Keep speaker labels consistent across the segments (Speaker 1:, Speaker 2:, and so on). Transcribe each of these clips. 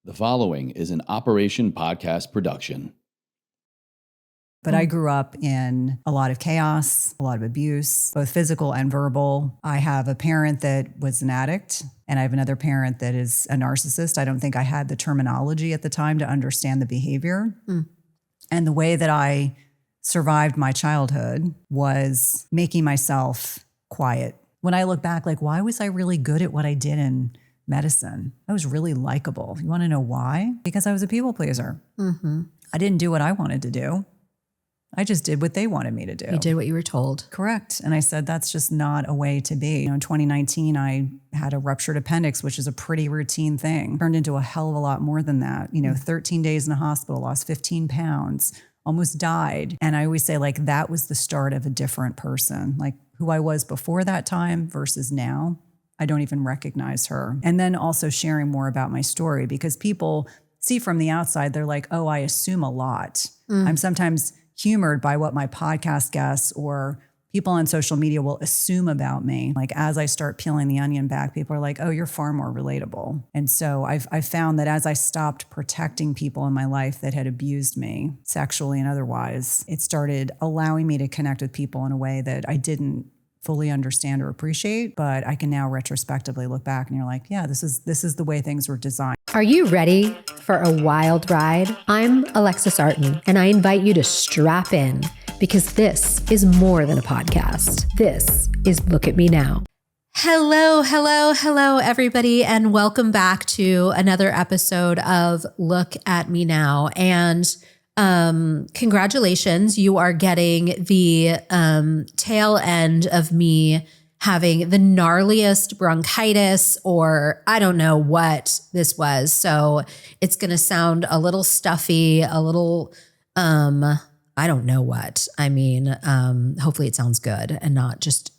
Speaker 1: The following is an Operation Podcast production.
Speaker 2: But I grew up in a lot of chaos, a lot of abuse, both physical and verbal. I have a parent that was an addict, and I have another parent that is a narcissist. I don't think I had the terminology at the time to understand the behavior. And the way that I survived my childhood was making myself quiet. When I look back, like, why was I really good at what I did in medicine? I was really likable. You want to know why? Because I was a people pleaser. I didn't do what I wanted to do. I just did what they wanted me to do.
Speaker 3: You did what you were told.
Speaker 2: Correct. And I said, that's just not a way to be. In 2019, I had a ruptured appendix, which is a pretty routine thing. Turned into a hell of a lot more than that. 13 days in the hospital, lost 15 pounds, almost died. And I always say, like, that was the start of a different person. Like, who I was before that time versus now, I don't even recognize her. And then also sharing more about my story, because people see from the outside, they're like, oh, I assume a lot. I'm sometimes humored by what my podcast guests or people on social media will assume about me. Like, as I start peeling the onion back, people are like, oh, you're far more relatable. And so I've found that as I stopped protecting people in my life that had abused me sexually and otherwise, it started allowing me to connect with people in a way that I didn't fully understand or appreciate, but I can now retrospectively look back and you're like, yeah, this is the way things were designed.
Speaker 3: Are you ready for a wild ride? I'm Alexis Artin, and I invite you to strap in, because this is more than a podcast. This is Look at Me Now. Hello, everybody, and welcome back to another episode of Look at Me Now. And congratulations, you are getting the tail end of me having the gnarliest bronchitis, or I don't know what this was. So it's going to sound a little stuffy, a little, I don't know what. I mean, hopefully it sounds good and not just,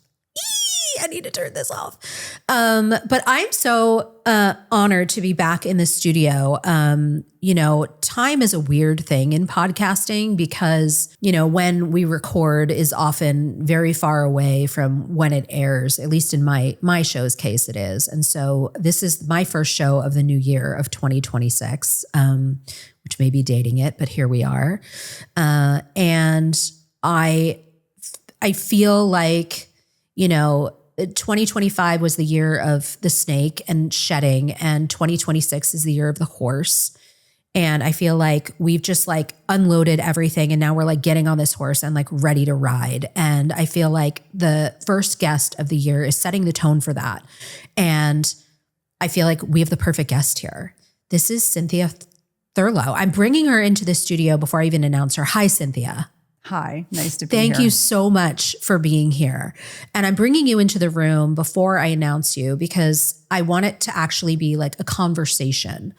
Speaker 3: I need to turn this off. But I'm so honored to be back in the studio. Time is a weird thing in podcasting because, when we record is often very far away from when it airs, at least in my show's case it is. And so this is my first show of the new year of 2026, which may be dating it, but here we are. And I feel like, 2025 was the year of the snake and shedding, and 2026 is the year of the horse. And I feel like we've just unloaded everything, and now we're getting on this horse and ready to ride. And I feel like the first guest of the year is setting the tone for that. And I feel like we have the perfect guest here. This is Cynthia Thurlow. I'm bringing her into the studio before I even announce her. Hi, Cynthia.
Speaker 2: Hi, nice to be here.
Speaker 3: Thank you so much for being here. And I'm bringing you into the room before I announce you because I want it to actually be a conversation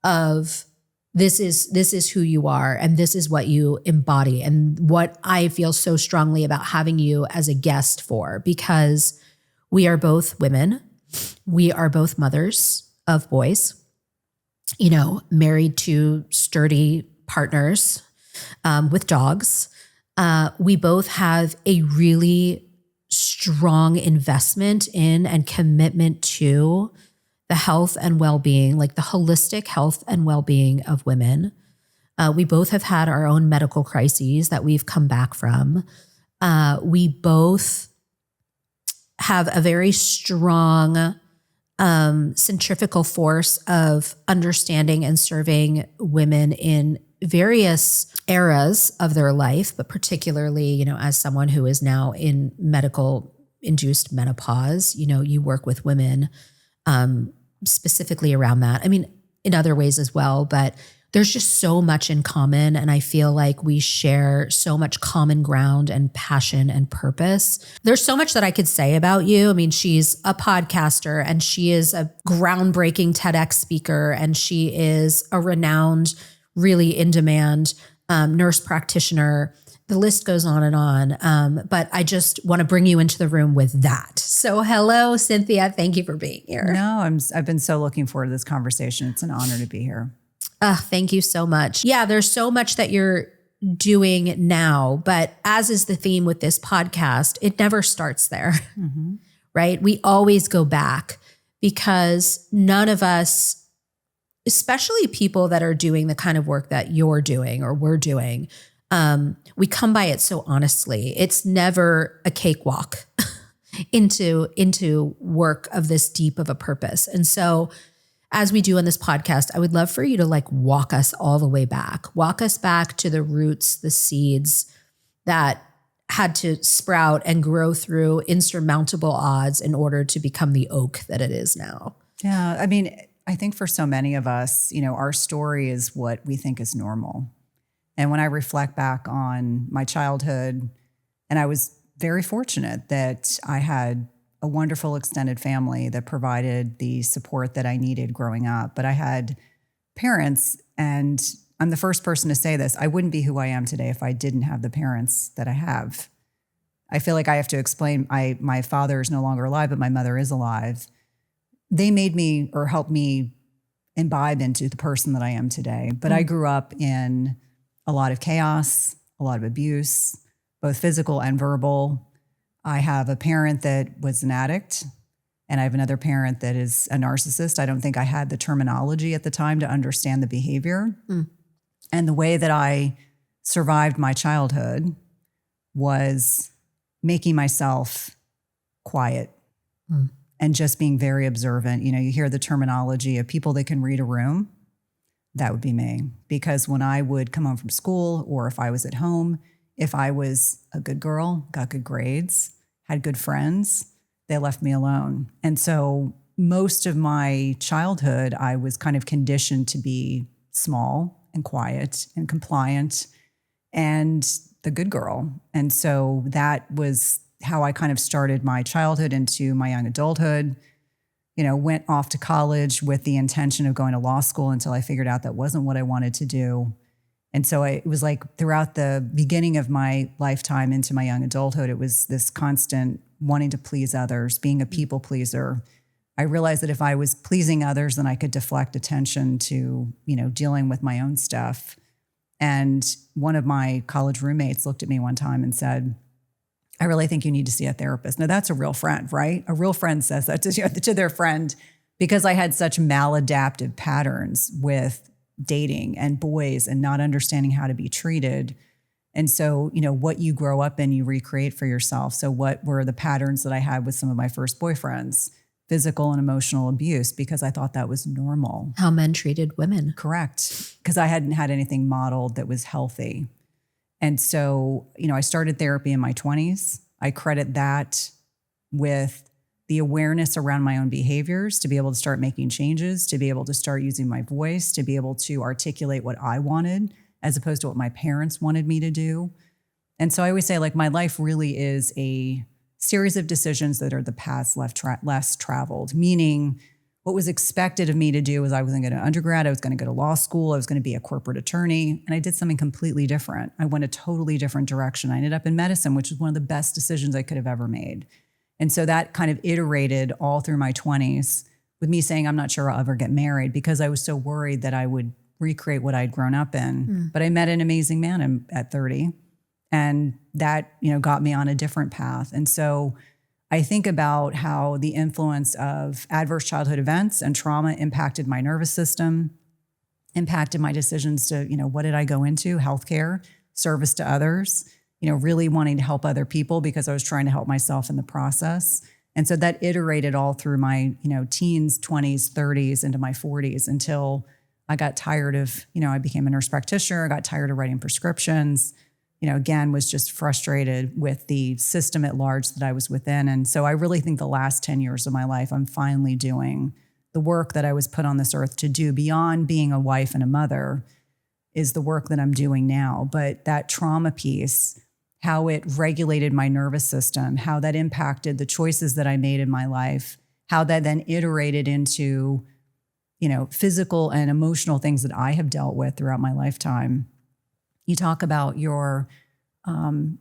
Speaker 3: of this is who you are and this is what you embody and what I feel so strongly about having you as a guest for, because we are both women. We are both mothers of boys, married to sturdy partners with dogs. We both have a really strong investment in and commitment to the health and well-being, the holistic health and well-being of women. We both have had our own medical crises that we've come back from. We both have a very strong centrifugal force of understanding and serving women in various eras of their life, but particularly, as someone who is now in medical induced menopause, you work with women specifically around that. I mean, in other ways as well, but there's just so much in common. And I feel like we share so much common ground and passion and purpose. There's so much that I could say about you. I mean, she's a podcaster and she is a groundbreaking TEDx speaker, and she is a renowned, really in demand nurse practitioner. The list goes on and on. But I just want to bring you into the room with that. So hello, Cynthia. Thank you for being here.
Speaker 2: No, I've been so looking forward to this conversation. It's an honor to be here.
Speaker 3: Thank you so much. Yeah, there's so much that you're doing now, but as is the theme with this podcast, it never starts there, right? We always go back because none of us especially people that are doing the kind of work that you're doing or we're doing, we come by it so honestly. It's never a cakewalk into work of this deep of a purpose. And so as we do on this podcast, I would love for you to like walk us all the way back, walk us back to the roots, the seeds that had to sprout and grow through insurmountable odds in order to become the oak that it is now.
Speaker 2: Yeah. I mean, I think for so many of us, our story is what we think is normal. And when I reflect back on my childhood, and I was very fortunate that I had a wonderful extended family that provided the support that I needed growing up. But I had parents, and I'm the first person to say this, I wouldn't be who I am today if I didn't have the parents that I have. I feel like I have to explain, my father is no longer alive, but my mother is alive. They made me or helped me imbibe into the person that I am today. But I grew up in a lot of chaos, a lot of abuse, both physical and verbal. I have a parent that was an addict, and I have another parent that is a narcissist. I don't think I had the terminology at the time to understand the behavior. And the way that I survived my childhood was making myself quiet and just being very observant. You hear the terminology of people that can read a room. That would be me. Because when I would come home from school, or if I was at home, if I was a good girl, got good grades, had good friends, they left me alone. And so most of my childhood, I was kind of conditioned to be small and quiet and compliant and the good girl. And so that was how I kind of started my childhood into my young adulthood. Went off to college with the intention of going to law school until I figured out that wasn't what I wanted to do. And so it was like throughout the beginning of my lifetime into my young adulthood, it was this constant wanting to please others, being a people pleaser. I realized that if I was pleasing others, then I could deflect attention to, dealing with my own stuff. And one of my college roommates looked at me one time and said, I really think you need to see a therapist. Now that's a real friend, right? A real friend says that to their friend, because I had such maladaptive patterns with dating and boys and not understanding how to be treated. And so, what you grow up in, you recreate for yourself. So what were the patterns that I had with some of my first boyfriends? Physical and emotional abuse, because I thought that was normal.
Speaker 3: How men treated women.
Speaker 2: Correct. Because I hadn't had anything modeled that was healthy. And so, I started therapy in my 20s. I credit that with the awareness around my own behaviors, to be able to start making changes, to be able to start using my voice, to be able to articulate what I wanted as opposed to what my parents wanted me to do. And so I always say, my life really is a series of decisions that are the paths less traveled, meaning what was expected of me to do was I was going to go to undergrad, I was going to go to law school, I was going to be a corporate attorney, and I did something completely different. I went a totally different direction. I ended up in medicine, which was one of the best decisions I could have ever made. And so that kind of iterated all through my 20s with me saying, I'm not sure I'll ever get married, because I was so worried that I would recreate what I'd grown up in. But I met an amazing man at 30, and that, got me on a different path. And so I think about how the influence of adverse childhood events and trauma impacted my nervous system, impacted my decisions to, what did I go into? Healthcare, service to others, really wanting to help other people because I was trying to help myself in the process. And so that iterated all through my, teens, 20s, 30s, into my 40s, until I got tired of, I became a nurse practitioner. I got tired of writing prescriptions. Again, was just frustrated with the system at large that I was within. And so I really think the last 10 years of my life, I'm finally doing the work that I was put on this earth to do beyond being a wife and a mother, is the work that I'm doing now. But that trauma piece, how it regulated my nervous system, how that impacted the choices that I made in my life, how that then iterated into, physical and emotional things that I have dealt with throughout my lifetime. You talk about your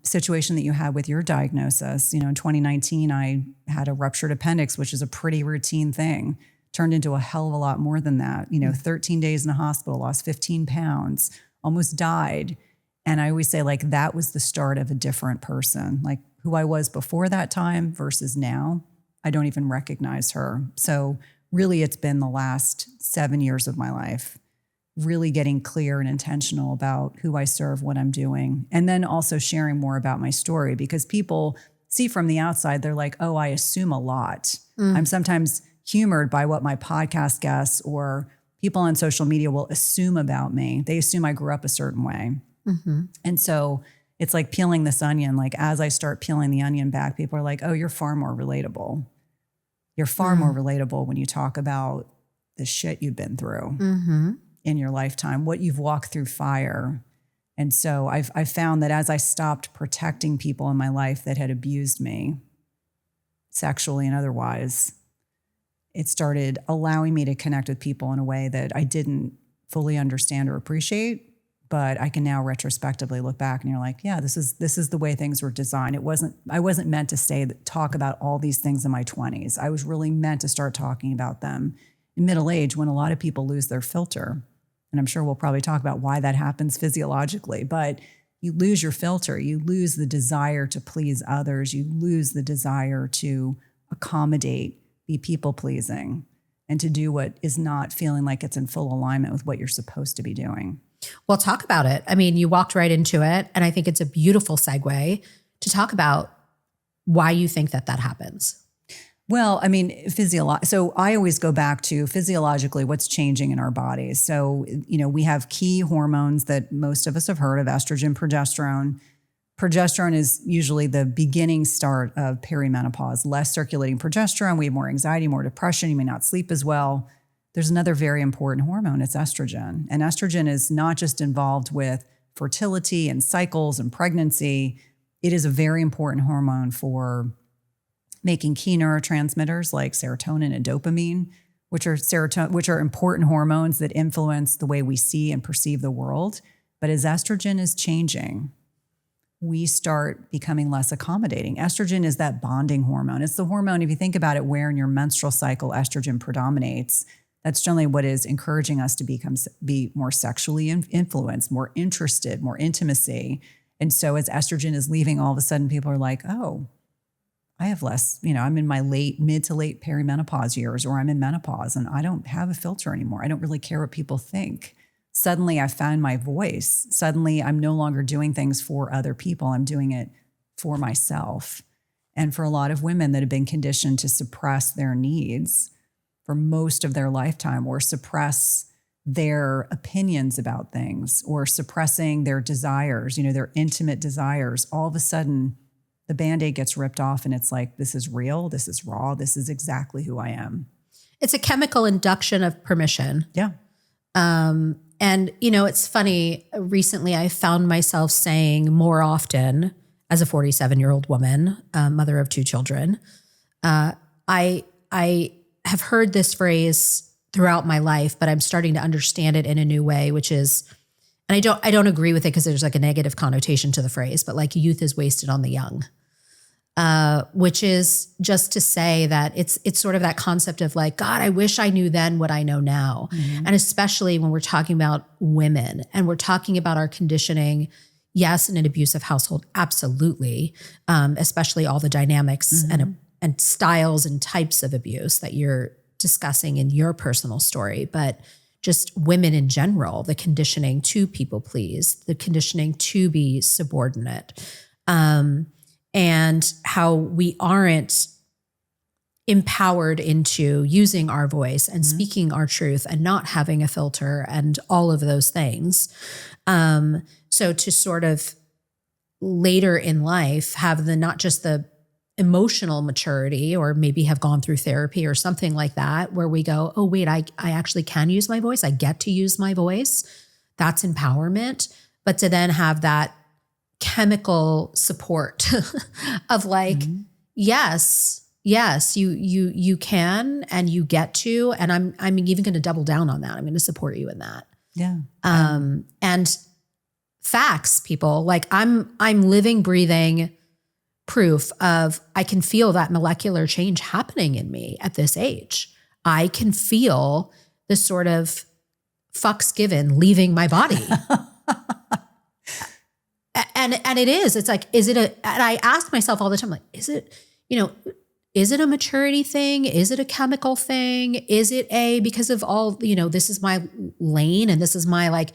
Speaker 2: situation that you had with your diagnosis. In 2019, I had a ruptured appendix, which is a pretty routine thing. Turned into a hell of a lot more than that. 13 days in the hospital, lost 15 pounds, almost died. And I always say, that was the start of a different person. Who I was before that time versus now, I don't even recognize her. So really it's been the last 7 years of my life, really getting clear and intentional about who I serve, what I'm doing, and then also sharing more about my story, because people see from the outside, they're like, oh, I assume a lot. I'm sometimes humored by what my podcast guests or people on social media will assume about me. They assume I grew up a certain way. And so it's like peeling this onion. Like as I start peeling the onion back, people are like, oh, you're far more relatable. You're far more relatable when you talk about the shit you've been through in your lifetime, what you've walked through fire. And so I've found that as I stopped protecting people in my life that had abused me sexually and otherwise, it started allowing me to connect with people in a way that I didn't fully understand or appreciate. But I can now retrospectively look back and you're like, yeah, this is the way things were designed. I wasn't meant to talk about all these things in my 20s. I was really meant to start talking about them in middle age when a lot of people lose their filter. And I'm sure we'll probably talk about why that happens physiologically, but you lose your filter. You lose the desire to please others. You lose the desire to accommodate, be people pleasing, and to do what is not feeling like it's in full alignment with what you're supposed to be doing.
Speaker 3: Well, talk about it. I mean, you walked right into it, and I think it's a beautiful segue to talk about why you think that happens.
Speaker 2: Well, I mean, so I always go back to physiologically what's changing in our bodies. So, we have key hormones that most of us have heard of: estrogen, progesterone. Progesterone is usually the beginning start of perimenopause. Less circulating progesterone, we have more anxiety, more depression, you may not sleep as well. There's another very important hormone, it's estrogen. And estrogen is not just involved with fertility and cycles and pregnancy. It is a very important hormone for making key neurotransmitters like serotonin and dopamine, which are important hormones that influence the way we see and perceive the world. But as estrogen is changing, we start becoming less accommodating. Estrogen is that bonding hormone. It's the hormone, if you think about it, where in your menstrual cycle estrogen predominates. That's generally what is encouraging us to be more sexually influenced, more interested, more intimacy. And so as estrogen is leaving, all of a sudden people are like, oh, I have less, I'm in my mid to late perimenopause years, or I'm in menopause and I don't have a filter anymore. I don't really care what people think. Suddenly I found my voice. Suddenly I'm no longer doing things for other people. I'm doing it for myself. And for a lot of women that have been conditioned to suppress their needs for most of their lifetime, or suppress their opinions about things, or suppressing their desires, their intimate desires, all of a sudden the Band-Aid gets ripped off and it's like, this is real, this is raw, this is exactly who I am.
Speaker 3: It's a chemical induction of permission.
Speaker 2: Yeah.
Speaker 3: And, it's funny, recently I found myself saying more often, as a 47-year-old woman, mother of 2 children, I have heard this phrase throughout my life, but I'm starting to understand it in a new way, which is, and I don't agree with it because there's like a negative connotation to the phrase, but like youth is wasted on the young, which is just to say that it's sort of that concept of like, God, I wish I knew then what I know now. Mm-hmm. And especially when we're talking about women and we're talking about our conditioning, yes, in an abusive household, absolutely, especially all the dynamics and styles and types of abuse that you're discussing in your personal story, but just women in general, the conditioning to people please, the conditioning to be subordinate, and how we aren't empowered into using our voice and speaking our truth and not having a filter and all of those things. So to sort of later in life have not just the emotional maturity, or maybe have gone through therapy or something like that, where we go, oh, wait, I actually can use my voice. I get to use my voice. That's empowerment. But to then have that chemical support of like, yes, you can, and you get to, and I'm even going to double down on that. I'm going to support you in that.
Speaker 2: Yeah.
Speaker 3: And facts, people, like I'm living, breathing proof of, I can feel that molecular change happening in me at this age. I can feel the sort of fucks given leaving my body. And it's like, and I ask myself all the time, like, is it, is it a maturity thing? Is it a chemical thing? Is it because of all, this is my lane and this is my like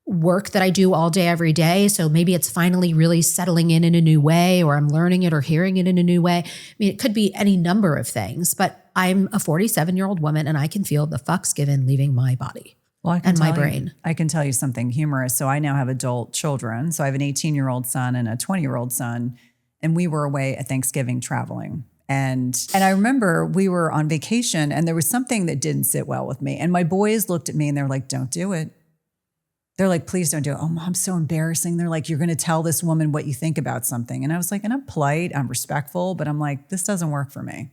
Speaker 3: work that I do all day, every day. So maybe it's finally really settling in a new way, or I'm learning it or hearing it in a new way. I mean, it could be any number of things, but I'm a 47-year-old woman and I can feel the fucks given leaving my body.
Speaker 2: Well,
Speaker 3: and my brain.
Speaker 2: I can tell you something humorous. So I now have adult children. So I have an 18-year-old son and a 20-year-old son. And we were away at Thanksgiving traveling. And I remember we were on vacation and there was something that didn't sit well with me. And my boys looked at me and they're like, don't do it. They're like, please don't do it. Oh, Mom, so embarrassing. They're like, you're going to tell this woman what you think about something. And I was like, and I'm polite, I'm respectful, but I'm like, this doesn't work for me.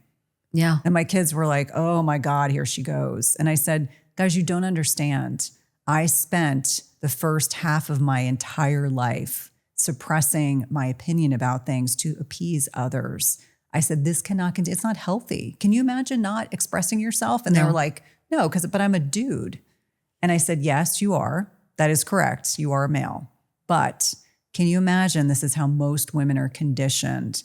Speaker 3: Yeah.
Speaker 2: And my kids were like, oh my God, here she goes. And I said, guys, you don't understand. I spent the first half of my entire life suppressing my opinion about things to appease others. I said, this cannot continue. It's not healthy. Can you imagine not expressing yourself? And they were like, no, but I'm a dude. And I said, yes, you are. That is correct. You are a male. But can you imagine this is how most women are conditioned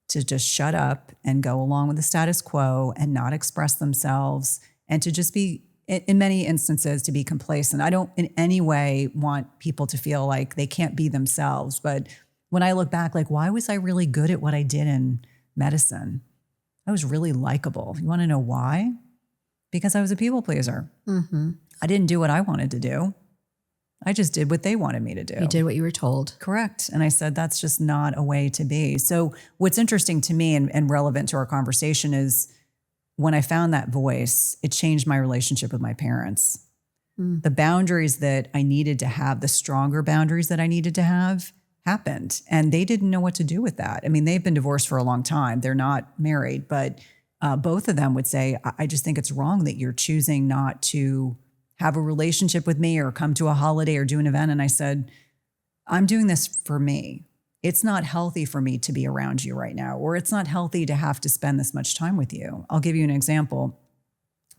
Speaker 2: to just shut up and go along with the status quo and not express themselves and to just be, in many instances, to be complacent. I don't in any way want people to feel like they can't be themselves. But when I look back, like, why was I really good at what I did in medicine? I was really likable. You want to know why? Because I was a people pleaser.
Speaker 3: Mm-hmm.
Speaker 2: I didn't do what I wanted to do. I just did what they wanted me to do.
Speaker 3: You did what you were told.
Speaker 2: Correct. And I said, that's just not a way to be. So what's interesting to me and relevant to our conversation is when I found that voice, it changed my relationship with my parents. The boundaries that I needed to have, the stronger boundaries that I needed to have, happened. And they didn't know what to do with that. I mean, they've been divorced for a long time. They're not married, but both of them would say, I just think it's wrong that you're choosing not to have a relationship with me or come to a holiday or do an event. And I said, I'm doing this for me. It's not healthy for me to be around you right now, or it's not healthy to have to spend this much time with you. I'll give you an example.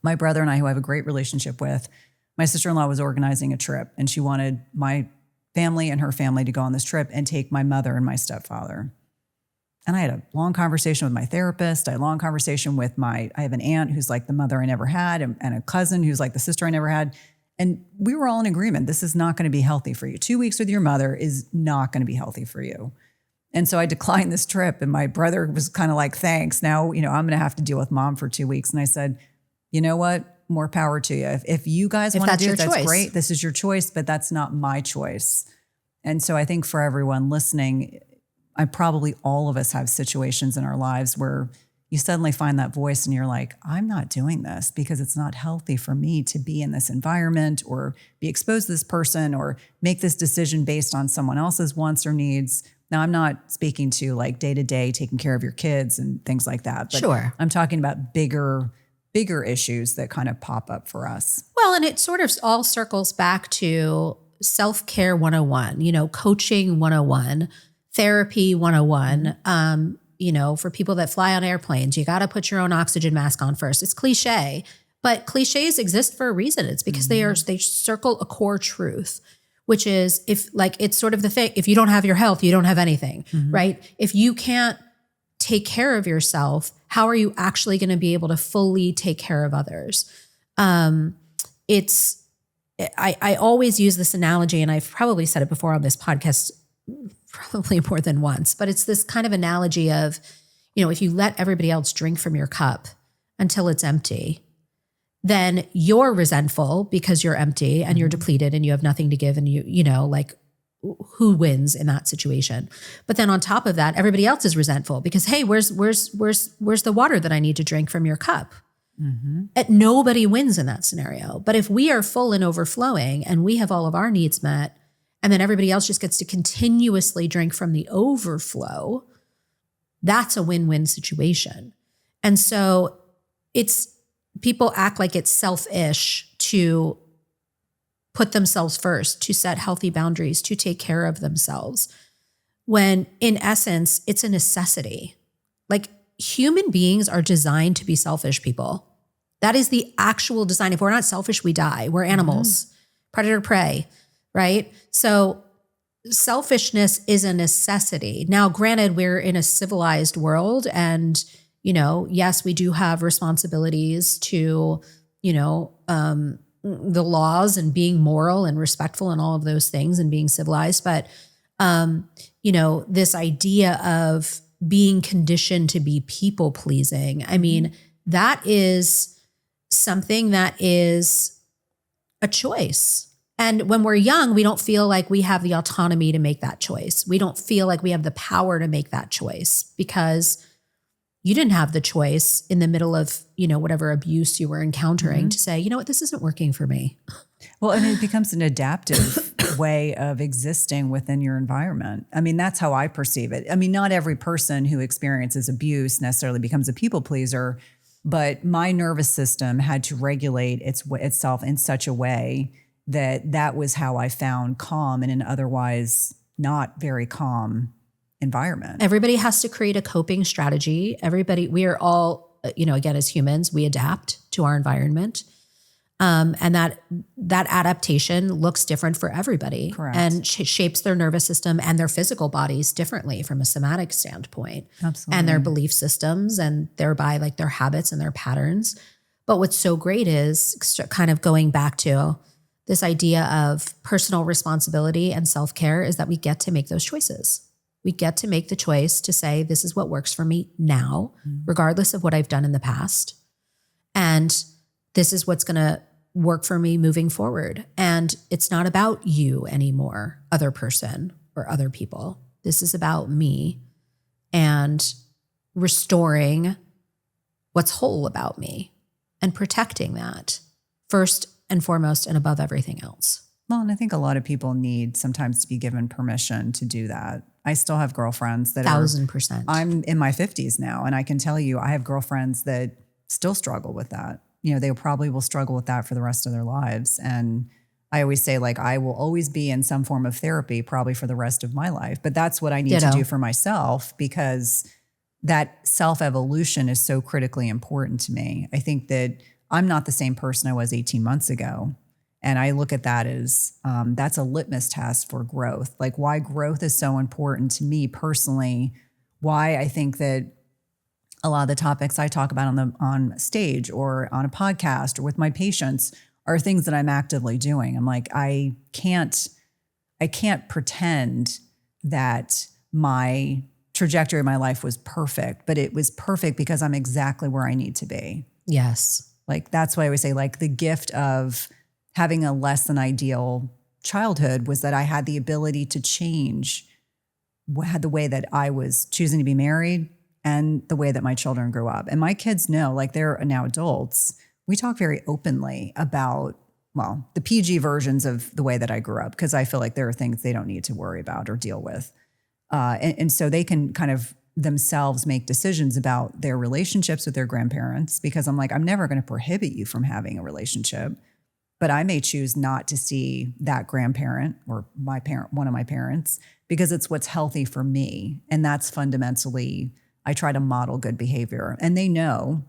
Speaker 2: My brother and I, who I have a great relationship with, my sister-in-law was organizing a trip and she wanted my family and her family to go on this trip and take my mother and my stepfather. And I had a long conversation with my therapist. I had a long conversation with I have an aunt who's like the mother I never had and a cousin who's like the sister I never had. And we were all in agreement. This is not going to be healthy for you. 2 weeks with your mother is not going to be healthy for you. And so I declined this trip and my brother was kind of like, thanks. Now, I'm going to have to deal with Mom for 2 weeks. And I said, you know what? More power to you. If you guys want to do it, that's great. This is your choice, but that's not my choice. And so I think for everyone listening, probably all of us have situations in our lives where you suddenly find that voice and you're like, I'm not doing this because it's not healthy for me to be in this environment or be exposed to this person or make this decision based on someone else's wants or needs. Now, I'm not speaking to like day-to-day taking care of your kids and things like that. But
Speaker 3: sure.
Speaker 2: I'm talking about bigger issues that kind of pop up for us.
Speaker 3: Well, and it sort of all circles back to self-care 101, coaching 101, therapy 101. For people that fly on airplanes, you got to put your own oxygen mask on first. It's cliche, but cliches exist for a reason. It's because they circle a core truth, which is it's sort of the thing. If you don't have your health, you don't have anything, right? If you can't take care of yourself, how are you actually going to be able to fully take care of others? I always use this analogy, and I've probably said it before on this podcast, probably more than once, but it's this kind of analogy of, if you let everybody else drink from your cup until it's empty, then you're resentful because you're empty and you're depleted and you have nothing to give. And who wins in that situation? But then on top of that, everybody else is resentful because, hey, where's the water that I need to drink from your cup? And nobody wins in that scenario. But if we are full and overflowing and we have all of our needs met, and then everybody else just gets to continuously drink from the overflow, that's a win-win situation. And so people act like it's selfish to put themselves first, to set healthy boundaries, to take care of themselves, when in essence, it's a necessity. Like, human beings are designed to be selfish people. That is the actual design. If we're not selfish, we die. We're animals, predator, prey. Right? So selfishness is a necessity. Now, granted, we're in a civilized world and Yes, we do have responsibilities to, the laws and being moral and respectful and all of those things and being civilized. But, this idea of being conditioned to be people pleasing, I mean, that is something that is a choice. And when we're young, we don't feel like we have the autonomy to make that choice. We don't feel like we have the power to make that choice because you didn't have the choice in the middle of, whatever abuse you were encountering to say, you know what, this isn't working for me.
Speaker 2: Well, and it becomes an adaptive way of existing within your environment. I mean, that's how I perceive it. I mean, not every person who experiences abuse necessarily becomes a people pleaser, but my nervous system had to regulate itself in such a way that was how I found calm in an otherwise not very calm environment.
Speaker 3: Everybody has to create a coping strategy. We are all, again, as humans, we adapt to our environment. And that adaptation looks different for everybody.
Speaker 2: Correct.
Speaker 3: And shapes their nervous system and their physical bodies differently from a somatic standpoint.
Speaker 2: Absolutely.
Speaker 3: And their belief systems and thereby like their habits and their patterns. But what's so great is kind of going back to this idea of personal responsibility and self-care is that we get to make those choices. We get to make the choice to say, this is what works for me now, regardless of what I've done in the past. And this is what's going to work for me moving forward. And it's not about you anymore, other person or other people. This is about me and restoring what's whole about me and protecting that first and foremost and above everything else.
Speaker 2: Well, and I think a lot of people need sometimes to be given permission to do that. I still have girlfriends that
Speaker 3: 1,000%.
Speaker 2: I'm in my 50s now, and I can tell you I have girlfriends that still struggle with that. They probably will struggle with that for the rest of their lives. And I always say, like, I will always be in some form of therapy probably for the rest of my life. But that's what I need to do for myself, because that self-evolution is so critically important to me. I think that I'm not the same person I was 18 months ago. And I look at that as that's a litmus test for growth, like why growth is so important to me personally, why I think that a lot of the topics I talk about on stage or on a podcast or with my patients are things that I'm actively doing. I'm like, I can't pretend that my trajectory of my life was perfect, but it was perfect because I'm exactly where I need to be.
Speaker 3: Yes.
Speaker 2: Like, that's why I always say, like, the gift of having a less than ideal childhood was that I had the ability to change the way that I was choosing to be married and the way that my children grew up. And my kids know, like, they're now adults. We talk very openly about, well, the PG versions of the way that I grew up, because I feel like there are things they don't need to worry about or deal with. And so they can kind of themselves make decisions about their relationships with their grandparents, because I'm like, I'm never going to prohibit you from having a relationship, but I may choose not to see that grandparent or my parent, one of my parents, because it's what's healthy for me. And that's fundamentally, I try to model good behavior. And they know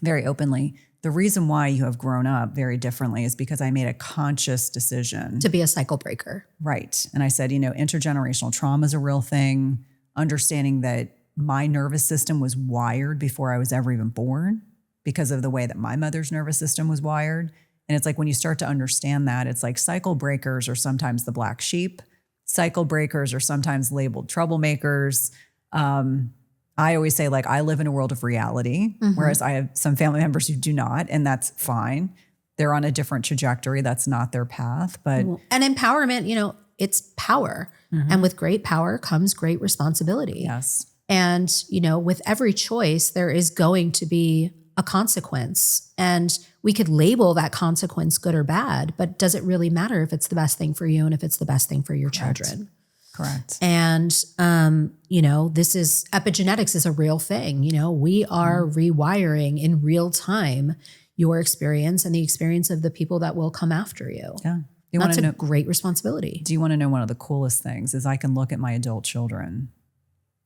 Speaker 2: very openly, the reason why you have grown up very differently is because I made a conscious decision
Speaker 3: to be a cycle breaker.
Speaker 2: Right. And I said, intergenerational trauma is a real thing. Understanding that my nervous system was wired before I was ever even born because of the way that my mother's nervous system was wired. And it's like, when you start to understand that, it's like cycle breakers are sometimes the black sheep. Cycle breakers are sometimes labeled troublemakers. I always say, like, I live in a world of reality, whereas I have some family members who do not, and that's fine. They're on a different trajectory. That's not their path. But
Speaker 3: and empowerment, it's power. And with great power comes great responsibility.
Speaker 2: Yes.
Speaker 3: And, with every choice, there is going to be a consequence. And we could label that consequence good or bad, but does it really matter if it's the best thing for you and if it's the best thing for your children?
Speaker 2: Correct.
Speaker 3: And, this is epigenetics is a real thing. We are rewiring in real time your experience and the experience of the people that will come after you.
Speaker 2: Yeah.
Speaker 3: That's a great responsibility.
Speaker 2: Do you want to know one of the coolest things is I can look at my adult children,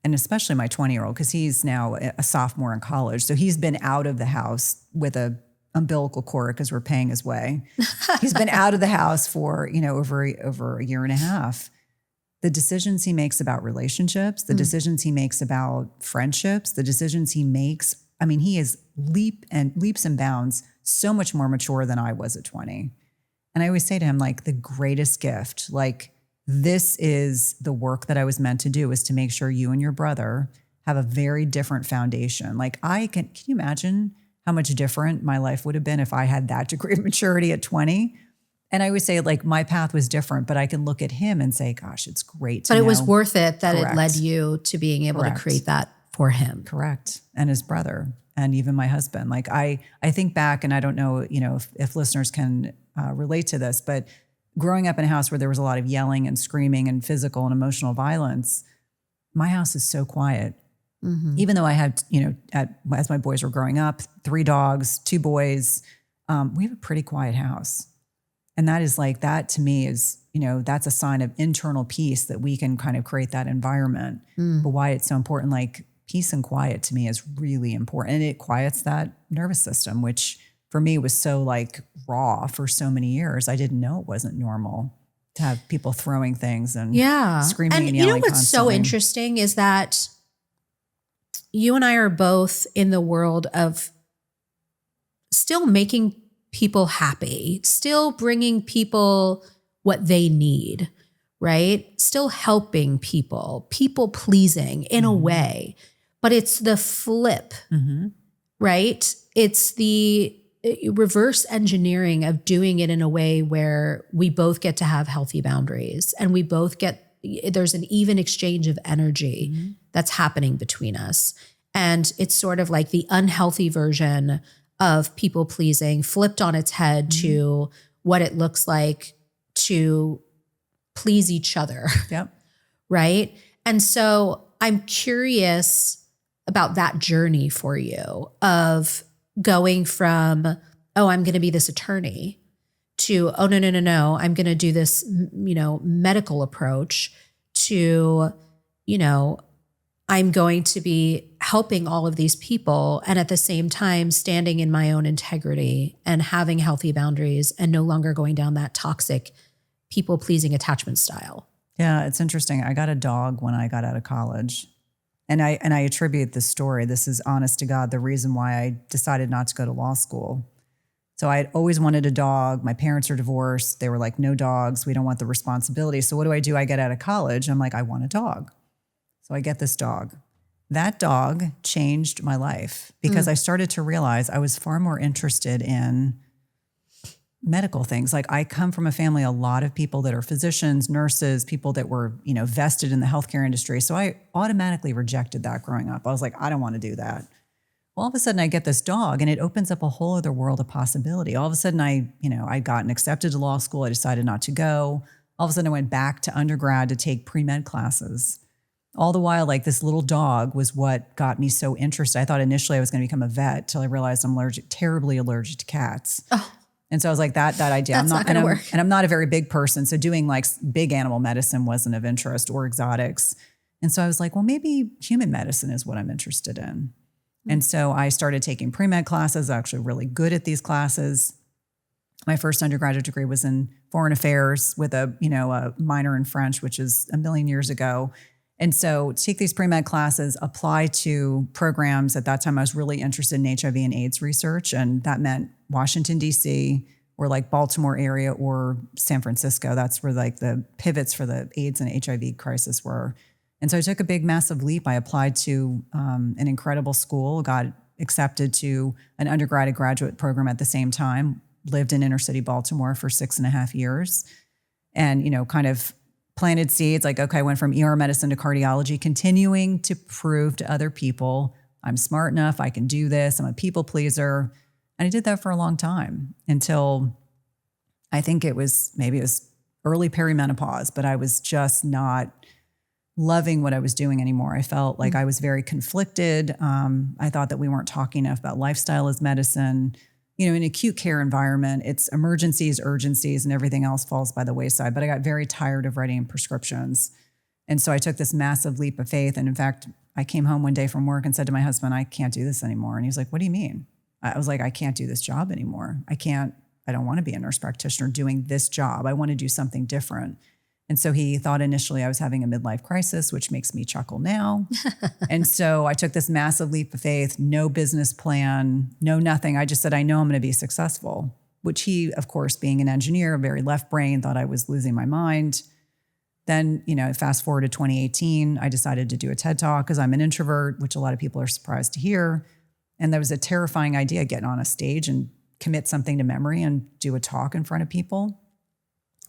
Speaker 2: and especially my 20-year-old, because he's now a sophomore in college. So he's been out of the house with a umbilical cord because we're paying his way. He's been out of the house for, over a year and a half. the decisions he makes about relationships, the decisions he makes about friendships, the decisions he makes, I mean, he is leaps and bounds so much more mature than I was at 20. And I always say to him, like, the greatest gift, like, this is the work that I was meant to do, is to make sure you and your brother have a very different foundation. Like, can you imagine how much different my life would have been if I had that degree of maturity at 20? And I always say, like, my path was different, but I can look at him and say, gosh, it's great to know.
Speaker 3: But it was worth it that
Speaker 2: Correct.
Speaker 3: it led you to being able
Speaker 2: Correct.
Speaker 3: to create that for him.
Speaker 2: Correct. And his brother, and even my husband. Like, I think back, and I don't know, if listeners can relate to this, but growing up in a house where there was a lot of yelling and screaming and physical and emotional violence, my house is so quiet. Mm-hmm. Even though I had, as my boys were growing up, 3 dogs, 2 boys, we have a pretty quiet house. And that is like, that to me is, that's a sign of internal peace, that we can kind of create that environment. But why it's so important, like, peace and quiet to me is really important. And it quiets that nervous system, which for me was so like raw for so many years. I didn't know it wasn't normal to have people throwing things and screaming and yelling.
Speaker 3: You know what's
Speaker 2: constantly.
Speaker 3: so interesting is that you and I are both in the world of still making people happy, still bringing people what they need, right? Still helping people pleasing in a way, but it's the flip, right? It's the reverse engineering of doing it in a way where we both get to have healthy boundaries, and we both there's an even exchange of energy that's happening between us. And it's sort of like the unhealthy version of people pleasing flipped on its head to what it looks like to please each other.
Speaker 2: Yep.
Speaker 3: Right. And so I'm curious about that journey for you of going from, oh, I'm going to be this attorney, to, oh, no, I'm going to do this, medical approach, to, I'm going to be helping all of these people, and at the same time standing in my own integrity and having healthy boundaries, and no longer going down that toxic people-pleasing attachment style.
Speaker 2: Yeah, it's interesting. I got a dog when I got out of college. And I attribute this story, this is honest to God, the reason why I decided not to go to law school. So I had always wanted a dog. My parents are divorced. They were like, no dogs. We don't want the responsibility. So what do? I get out of college. I'm like, I want a dog. So I get this dog. That dog changed my life because I started to realize I was far more interested in medical things. Like, I come from a family, a lot of people that are physicians, nurses, people that were, vested in the healthcare industry. So I automatically rejected that growing up. I was like, I don't want to do that. Well, all of a sudden I get this dog, and it opens up a whole other world of possibility. All of a sudden I'd gotten accepted to law school. I decided not to go. All of a sudden I went back to undergrad to take pre-med classes. All the while, like, this little dog was what got me so interested. I thought initially I was going to become a vet, till I realized I'm terribly allergic to cats. Oh. And so I was like, that idea,
Speaker 3: That's not going to work.
Speaker 2: And I'm not a very big person. So doing like big animal medicine wasn't of interest, or exotics. And so I was like, well, maybe human medicine is what I'm interested in. And so I started taking pre-med classes, actually really good at these classes. My first undergraduate degree was in foreign affairs with a minor in French, which is a million years ago. And so take these pre-med classes, apply to programs. At that time, I was really interested in HIV and AIDS research. And that meant Washington, D.C., or like Baltimore area, or San Francisco. That's where like the pivots for the AIDS and HIV crisis were. And so I took a big, massive leap. I applied to an incredible school, got accepted to an undergrad and graduate program at the same time, lived in inner city Baltimore for 6.5 years, and, kind of planted seeds. Like, okay, I went from ER medicine to cardiology, continuing to prove to other people, I'm smart enough, I can do this, I'm a people pleaser. And I did that for a long time, until I think it was early perimenopause, but I was just not loving what I was doing anymore. I felt like I was very conflicted. I thought that we weren't talking enough about lifestyle as medicine. In an acute care environment, it's emergencies, urgencies, and everything else falls by the wayside. But I got very tired of writing prescriptions. And so I took this massive leap of faith. And in fact, I came home one day from work and said to my husband, I can't do this anymore. And he was like, what do you mean? I was like, I can't do this job anymore. I don't want to be a nurse practitioner doing this job. I want to do something different. And so he thought initially I was having a midlife crisis, which makes me chuckle now. And so I took this massive leap of faith, no business plan, no nothing. I just said, I know I'm going to be successful, which he, of course, being an engineer, very left brain, thought I was losing my mind. Then, fast forward to 2018, I decided to do a TED Talk because I'm an introvert, which a lot of people are surprised to hear. And there was a terrifying idea, getting on a stage and commit something to memory and do a talk in front of people.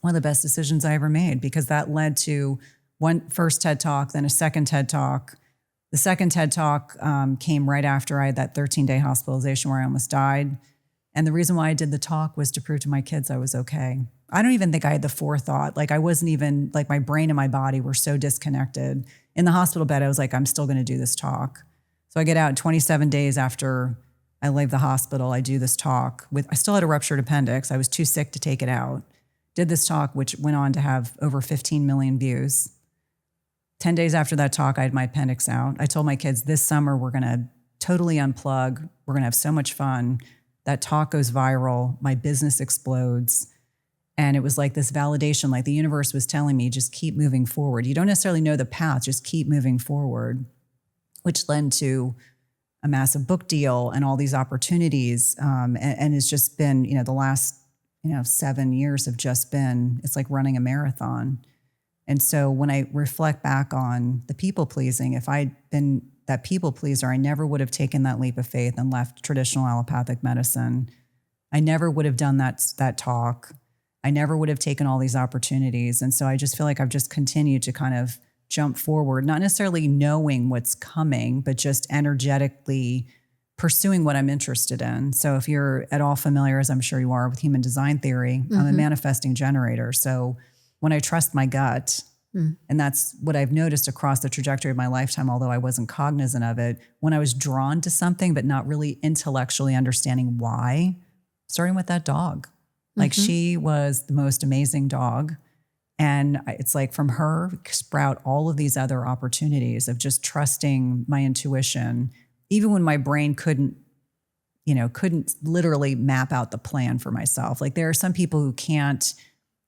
Speaker 2: One of the best decisions I ever made, because that led to one first TED Talk, then a second TED Talk. The second TED Talk came right after I had that 13-day hospitalization where I almost died. And the reason why I did the talk was to prove to my kids I was okay. I don't even think I had the forethought. Like I wasn't even, like my brain and my body were so disconnected. In the hospital bed, I was like, I'm still going to do this talk. So I get out 27 days after I leave the hospital, I do this talk I still had a ruptured appendix. I was too sick to take it out. Did this talk, which went on to have over 15 million views. 10 days after that talk, I had my appendix out. I told my kids, this summer, we're going to totally unplug. We're going to have so much fun. That talk goes viral. My business explodes. And it was like this validation, like the universe was telling me, just keep moving forward. You don't necessarily know the path, just keep moving forward, which led to a massive book deal and all these opportunities. And it's just been, the last 7 years have just been, it's like running a marathon. And so when I reflect back on the people pleasing, if I'd been that people pleaser, I never would have taken that leap of faith and left traditional allopathic medicine. I never would have done that talk. I never would have taken all these opportunities. And so I just feel like I've just continued to kind of jump forward, not necessarily knowing what's coming, but just energetically pursuing what I'm interested in. So if you're at all familiar, as I'm sure you are, with human design theory, I'm a manifesting generator. So when I trust my gut, and that's what I've noticed across the trajectory of my lifetime, although I wasn't cognizant of it, when I was drawn to something, but not really intellectually understanding why, starting with that dog. Like she was the most amazing dog. And it's like from her sprout all of these other opportunities of just trusting my intuition, even when my brain couldn't literally map out the plan for myself. Like there are some people who can't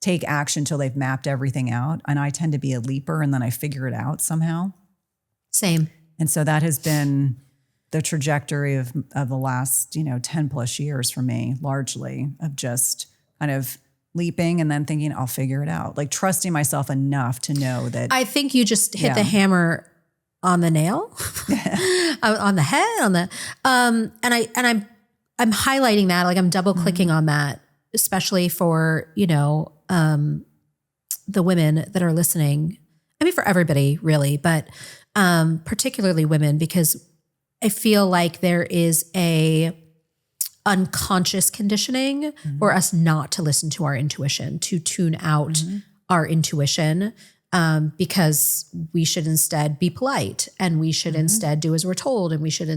Speaker 2: take action till they've mapped everything out. And I tend to be a leaper and then I figure it out somehow.
Speaker 3: Same.
Speaker 2: And so that has been the trajectory of the last, 10 plus years for me, largely of just kind of leaping and then thinking I'll figure it out, like trusting myself enough to know that.
Speaker 3: I think you just hit the hammer on the nail, on the head, and I'm highlighting that, like I'm double clicking on that, especially for, the women that are listening. I mean, for everybody really, but particularly women, because I feel like there is a unconscious conditioning for us not to listen to our intuition, to tune out our intuition, because we should instead be polite and we should instead do as we're told. And we should,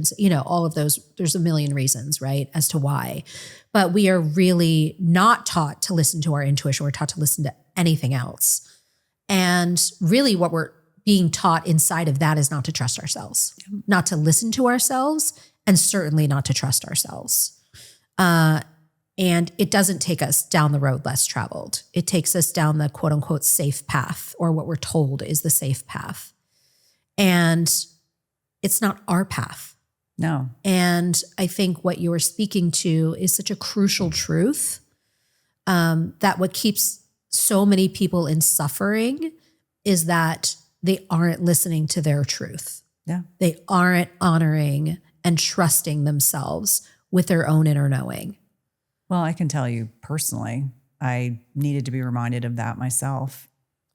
Speaker 3: all of those, there's a million reasons, right, as to why. But we are really not taught to listen to our intuition. We're taught to listen to anything else. And really what we're being taught inside of that is not to trust ourselves, not to listen to ourselves, and certainly not to trust ourselves. And it doesn't take us down the road less traveled. It takes us down the quote unquote safe path, or what we're told is the safe path. And it's not our path.
Speaker 2: No.
Speaker 3: And I think what you are speaking to is such a crucial truth, that what keeps so many people in suffering is that they aren't listening to their truth.
Speaker 2: Yeah.
Speaker 3: They aren't honoring and trusting themselves with their own inner knowing.
Speaker 2: Well, I can tell you personally, I needed to be reminded of that myself.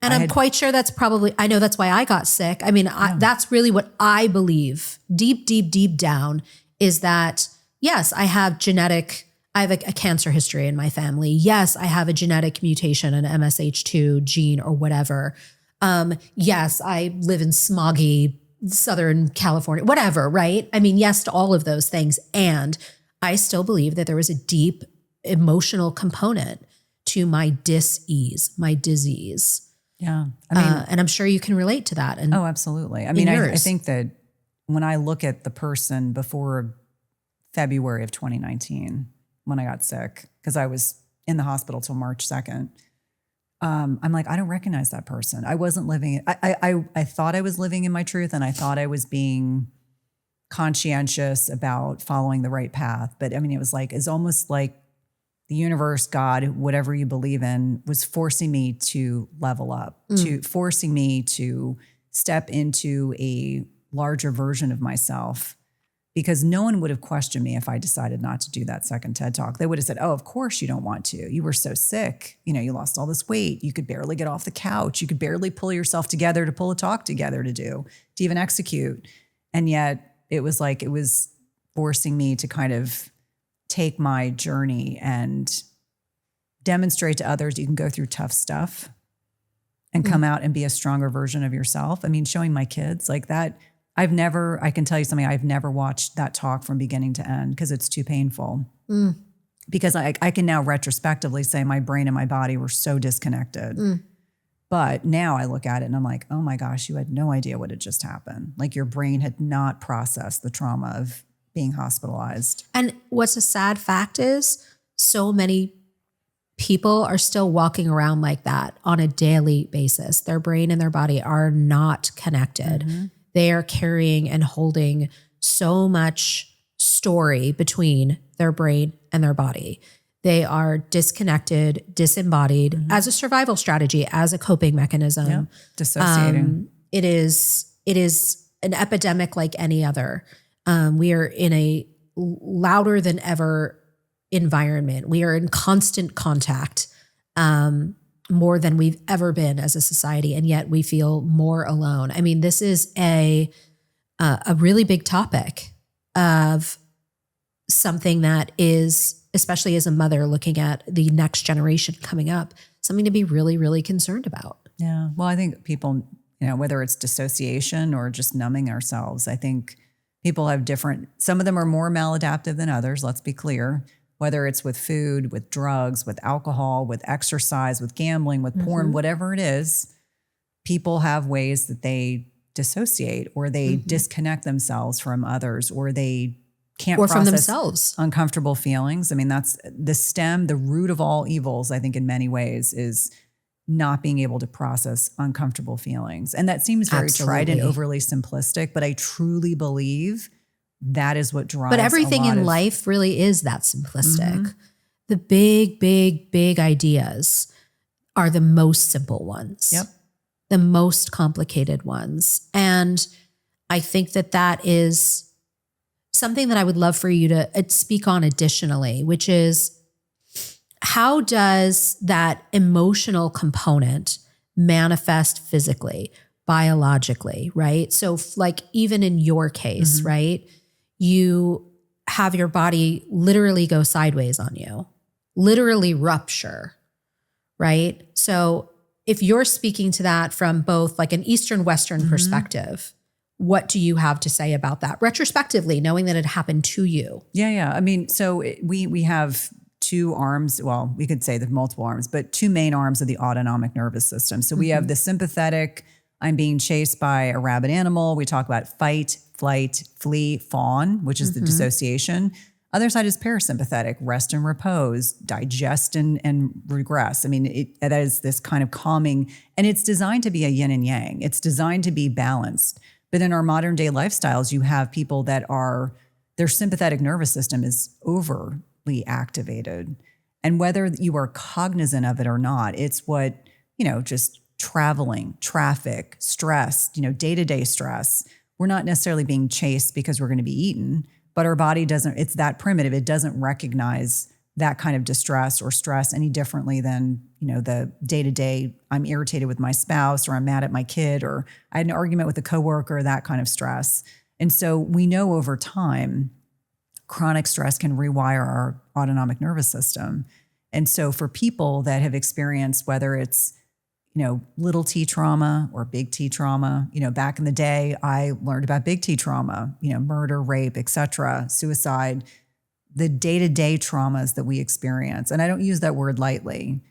Speaker 3: And I'm quite sure that's probably, I know that's why I got sick. I mean, that's really what I believe deep, deep, deep down is that, yes, I have a cancer history in my family. Yes, I have a genetic mutation, an MSH2 gene or whatever. Yes, I live in smoggy Southern California, whatever, right? I mean, yes to all of those things. And I still believe that there was a deep emotional component to my dis-ease, my disease.
Speaker 2: Yeah. I mean,
Speaker 3: and I'm sure you can relate to that. And
Speaker 2: absolutely. I mean, I think that when I look at the person before February of 2019, when I got sick, because I was in the hospital till March 2nd, I'm like, I don't recognize that person. I wasn't living. I thought I was living in my truth, and I thought I was being conscientious about following the right path. But I mean, it was like, it's almost like the universe, God, whatever you believe in, was forcing me to level up, to forcing me to step into a larger version of myself, because no one would have questioned me if I decided not to do that second TED Talk. They would have said, oh, of course you don't want to. You were so sick. You know, you lost all this weight. You could barely get off the couch. You could barely pull yourself together to pull a talk together to even execute. And yet it was like, it was forcing me to kind of take my journey and demonstrate to others you can go through tough stuff and come out and be a stronger version of yourself. I mean, showing my kids like that, I can tell you something, I've never watched that talk from beginning to end because it's too painful. Because I can now retrospectively say my brain and my body were so disconnected. But now I look at it and I'm like, oh my gosh, you had no idea what had just happened. Like your brain had not processed the trauma of being hospitalized.
Speaker 3: And what's a sad fact is so many people are still walking around like that on a daily basis. Their brain and their body are not connected. They are carrying and holding so much story between their brain and their body. They are disconnected, disembodied as a survival strategy, as a coping mechanism.
Speaker 2: Dissociating.
Speaker 3: It is an epidemic like any other. We are in a louder than ever environment. We are in constant contact, more than we've ever been as a society, and yet we feel more alone. I mean, this is a really big topic of something that is, especially as a mother looking at the next generation coming up, something to be really, really concerned about.
Speaker 2: Yeah. Well, I think people, whether it's dissociation or just numbing ourselves, I think people have some of them are more maladaptive than others, let's be clear. Whether it's with food, with drugs, with alcohol, with exercise, with gambling, with porn, whatever it is, people have ways that they dissociate or they disconnect themselves from others, or they can't process
Speaker 3: from themselves
Speaker 2: uncomfortable feelings. I mean, that's the root of all evils, I think, in many ways, is not being able to process uncomfortable feelings. And that seems very trite and overly simplistic, but I truly believe that is what drives.
Speaker 3: But everything in life really is that simplistic. The big, big, big ideas are the most simple ones. The most complicated ones. And I think that is something that I would love for you to speak on additionally, which is, how does that emotional component manifest physically, biologically, right? So like even in your case, right? You have your body literally go sideways on you, literally rupture, right? So if you're speaking to that from both like an Eastern Western perspective, what do you have to say about that retrospectively, knowing that it happened to you?
Speaker 2: Yeah. I mean, so we have two arms, well, we could say the multiple arms, but two main arms of the autonomic nervous system. So we have the sympathetic, I'm being chased by a rabid animal. We talk about fight, flight, flee, fawn, which is the dissociation. Other side is parasympathetic, rest and repose, digest and regress. I mean, that is this kind of calming, and it's designed to be a yin and yang. It's designed to be balanced. But in our modern day lifestyles, you have people that their sympathetic nervous system is overly activated. And whether you are cognizant of it or not, it's what, just traveling, traffic, stress, day-to-day stress. We're not necessarily being chased because we're going to be eaten, but our body it's that primitive. It doesn't recognize that kind of distress or stress any differently than, the day-to-day, I'm irritated with my spouse, or I'm mad at my kid, or I had an argument with a coworker, that kind of stress. And so we know over time, chronic stress can rewire our autonomic nervous system. And so for people that have experienced, whether it's little T trauma or big T trauma, back in the day, I learned about big T trauma, murder, rape, etc., suicide, the day-to-day traumas that we experience. And I don't use that word lightly.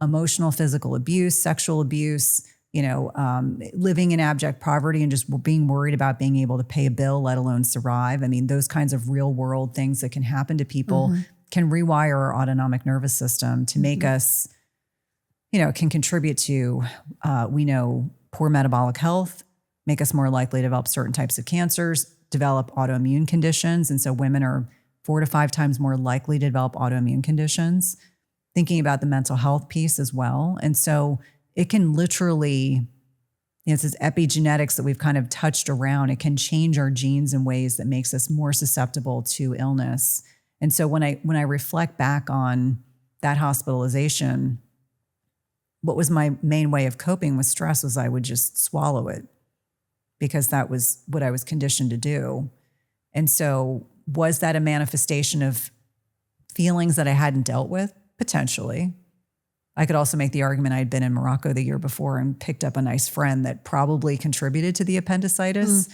Speaker 2: Emotional, physical abuse, sexual abuse, living in abject poverty and just being worried about being able to pay a bill, let alone survive. I mean, those kinds of real world things that can happen to people can rewire our autonomic nervous system to make us it can contribute to, we know, poor metabolic health, make us more likely to develop certain types of cancers, develop autoimmune conditions. And so women are 4 to 5 times more likely to develop autoimmune conditions, thinking about the mental health piece as well. And so it can literally, it's this epigenetics that we've kind of touched around. It can change our genes in ways that makes us more susceptible to illness. And so when I reflect back on that hospitalization, what was my main way of coping with stress was I would just swallow it, because that was what I was conditioned to do. And so was that a manifestation of feelings that I hadn't dealt with? Potentially. I could also make the argument I had been in Morocco the year before and picked up a nice friend that probably contributed to the appendicitis.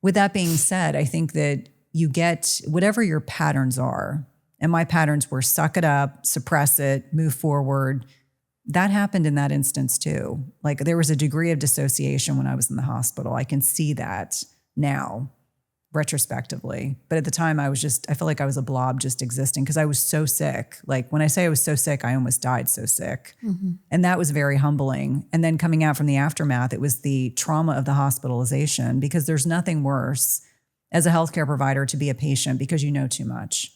Speaker 2: With that being said, I think that you get whatever your patterns are. And my patterns were suck it up, suppress it, move forward. That happened in that instance too. Like there was a degree of dissociation when I was in the hospital. I can see that now, retrospectively. But at the time I felt like I was a blob just existing because I was so sick. Like when I say I was so sick, I almost died so sick. And that was very humbling. And then coming out from the aftermath, it was the trauma of the hospitalization, because there's nothing worse as a healthcare provider to be a patient because you know too much.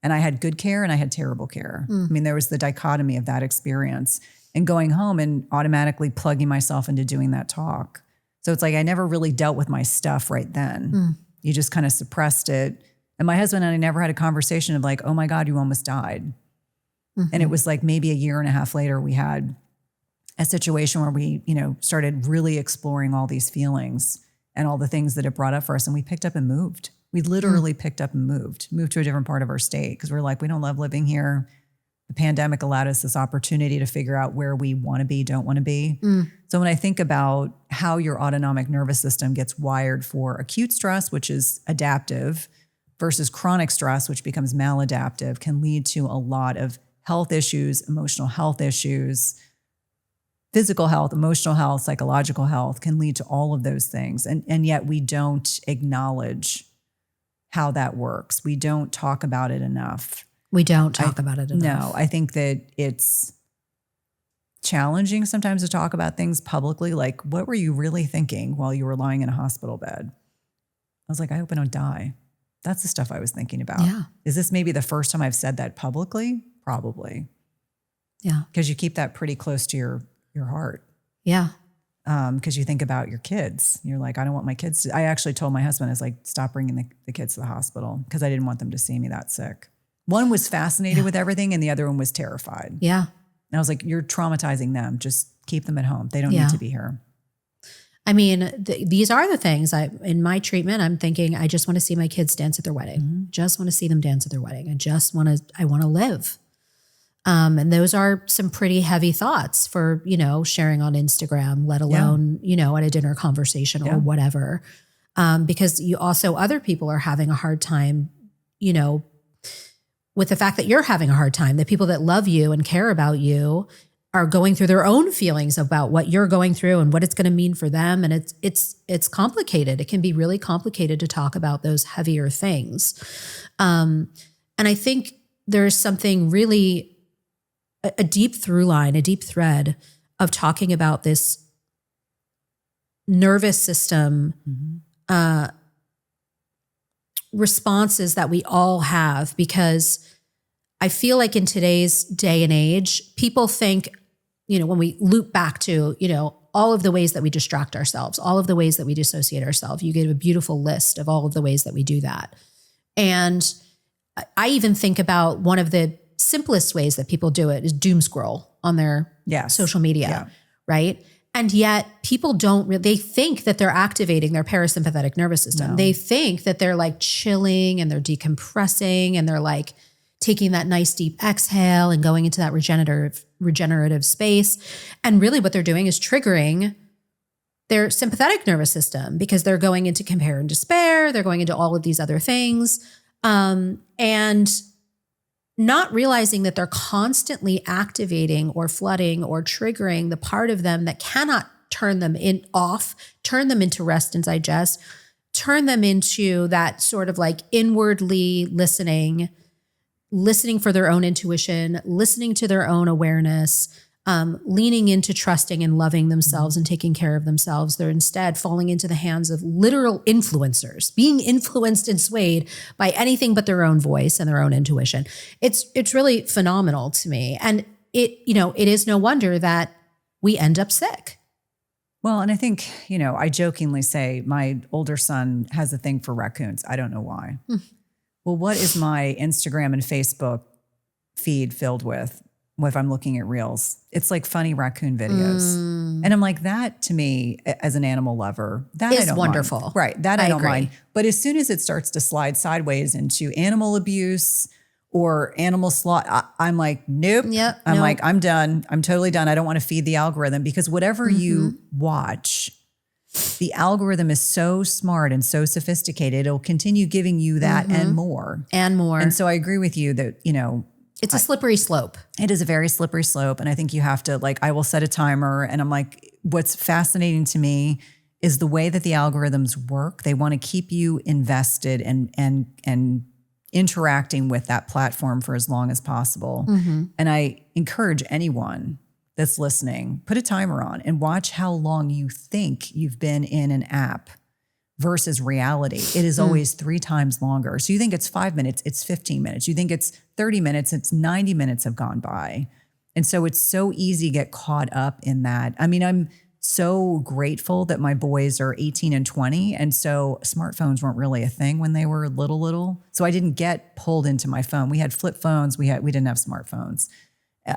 Speaker 2: And I had good care and I had terrible care. I mean, there was the dichotomy of that experience and going home and automatically plugging myself into doing that talk. So it's like I never really dealt with my stuff right then. You just kind of suppressed it. And my husband and I never had a conversation of like, oh my God, you almost died. And it was like maybe a year and a half later, we had a situation where we, started really exploring all these feelings and all the things that it brought up for us. And we picked up and moved. We literally picked up and moved to a different part of our state because we're like, we don't love living here. The pandemic allowed us this opportunity to figure out where we want to be, don't want to be. So when I think about how your autonomic nervous system gets wired for acute stress, which is adaptive, versus chronic stress, which becomes maladaptive, can lead to a lot of health issues, emotional health issues, physical health, emotional health, psychological health, can lead to all of those things. And yet we don't acknowledge how that works. We don't talk about it enough.
Speaker 3: We don't talk about it enough.
Speaker 2: No, I think that it's challenging sometimes to talk about things publicly. Like, what were you really thinking while you were lying in a hospital bed? I was like, I hope I don't die. That's the stuff I was thinking about.
Speaker 3: Yeah.
Speaker 2: Is this maybe the first time I've said that publicly? Probably.
Speaker 3: Yeah.
Speaker 2: Because you keep that pretty close to your heart.
Speaker 3: Yeah.
Speaker 2: Because you think about your kids. You're like, I don't want my kids to. I actually told my husband, I was like, stop bringing the kids to the hospital because I didn't want them to see me that sick. One was fascinated with everything and the other one was terrified.
Speaker 3: Yeah.
Speaker 2: And I was like, you're traumatizing them. Just keep them at home. They don't need to be here.
Speaker 3: I mean, these are the things in my treatment, I'm thinking, I just want to see my kids dance at their wedding. Just want to see them dance at their wedding. I want to live. And those are some pretty heavy thoughts for, sharing on Instagram, let alone, at a dinner conversation or whatever. Because other people are having a hard time, with the fact that you're having a hard time. The people that love you and care about you are going through their own feelings about what you're going through and what it's going to mean for them. And it's complicated. It can be really complicated to talk about those heavier things. And I think there's something really, a deep through line, a deep thread of talking about this nervous system responses that we all have, because I feel like in today's day and age, people think, when we loop back to, all of the ways that we distract ourselves, all of the ways that we dissociate ourselves, you give a beautiful list of all of the ways that we do that. And I even think about one of the simplest ways that people do it is doom scroll on their social media, right? And yet people they think that they're activating their parasympathetic nervous system. No. They think that they're like chilling and they're decompressing and they're like taking that nice deep exhale and going into that regenerative space. And really what they're doing is triggering their sympathetic nervous system because they're going into compare and despair. They're going into all of these other things. And not realizing that they're constantly activating or flooding or triggering the part of them that cannot turn them off, turn them into rest and digest, turn them into that sort of like inwardly listening for their own intuition, listening to their own awareness, leaning into trusting and loving themselves and taking care of themselves. They're instead falling into the hands of literal influencers, being influenced and swayed by anything but their own voice and their own intuition. It's really phenomenal to me. And it is no wonder that we end up sick.
Speaker 2: Well, and I think, I jokingly say my older son has a thing for raccoons. I don't know why. Well, what is my Instagram and Facebook feed filled with if I'm looking at reels? It's like funny raccoon videos. And I'm like, that to me, as an animal lover, that
Speaker 3: is
Speaker 2: I don't
Speaker 3: wonderful.
Speaker 2: mind. Right. That I don't
Speaker 3: agree.
Speaker 2: mind. But as soon as it starts to slide sideways into animal abuse or animal slaughter, I'm like, nope.
Speaker 3: Yep,
Speaker 2: I'm
Speaker 3: nope.
Speaker 2: like, I'm done. I'm totally done. I don't want to feed the algorithm, because whatever you watch, the algorithm is so smart and so sophisticated. It'll continue giving you that and more.
Speaker 3: And more.
Speaker 2: And so I agree with you that,
Speaker 3: It's a slippery slope.
Speaker 2: it is a very slippery slope. And I think you have to, I will set a timer, and I'm like, what's fascinating to me is the way that the algorithms work. They want to keep you invested and interacting with that platform for as long as possible. And I encourage anyone that's listening, put a timer on and watch how long you think you've been in an app versus reality. It is always 3 times longer. So you think it's 5 minutes, it's 15 minutes. You think it's 30 minutes, it's 90 minutes have gone by. And so it's so easy to get caught up in that. I mean, I'm so grateful that my boys are 18 and 20. And so smartphones weren't really a thing when they were little. So I didn't get pulled into my phone. We had flip phones. We didn't have smartphones.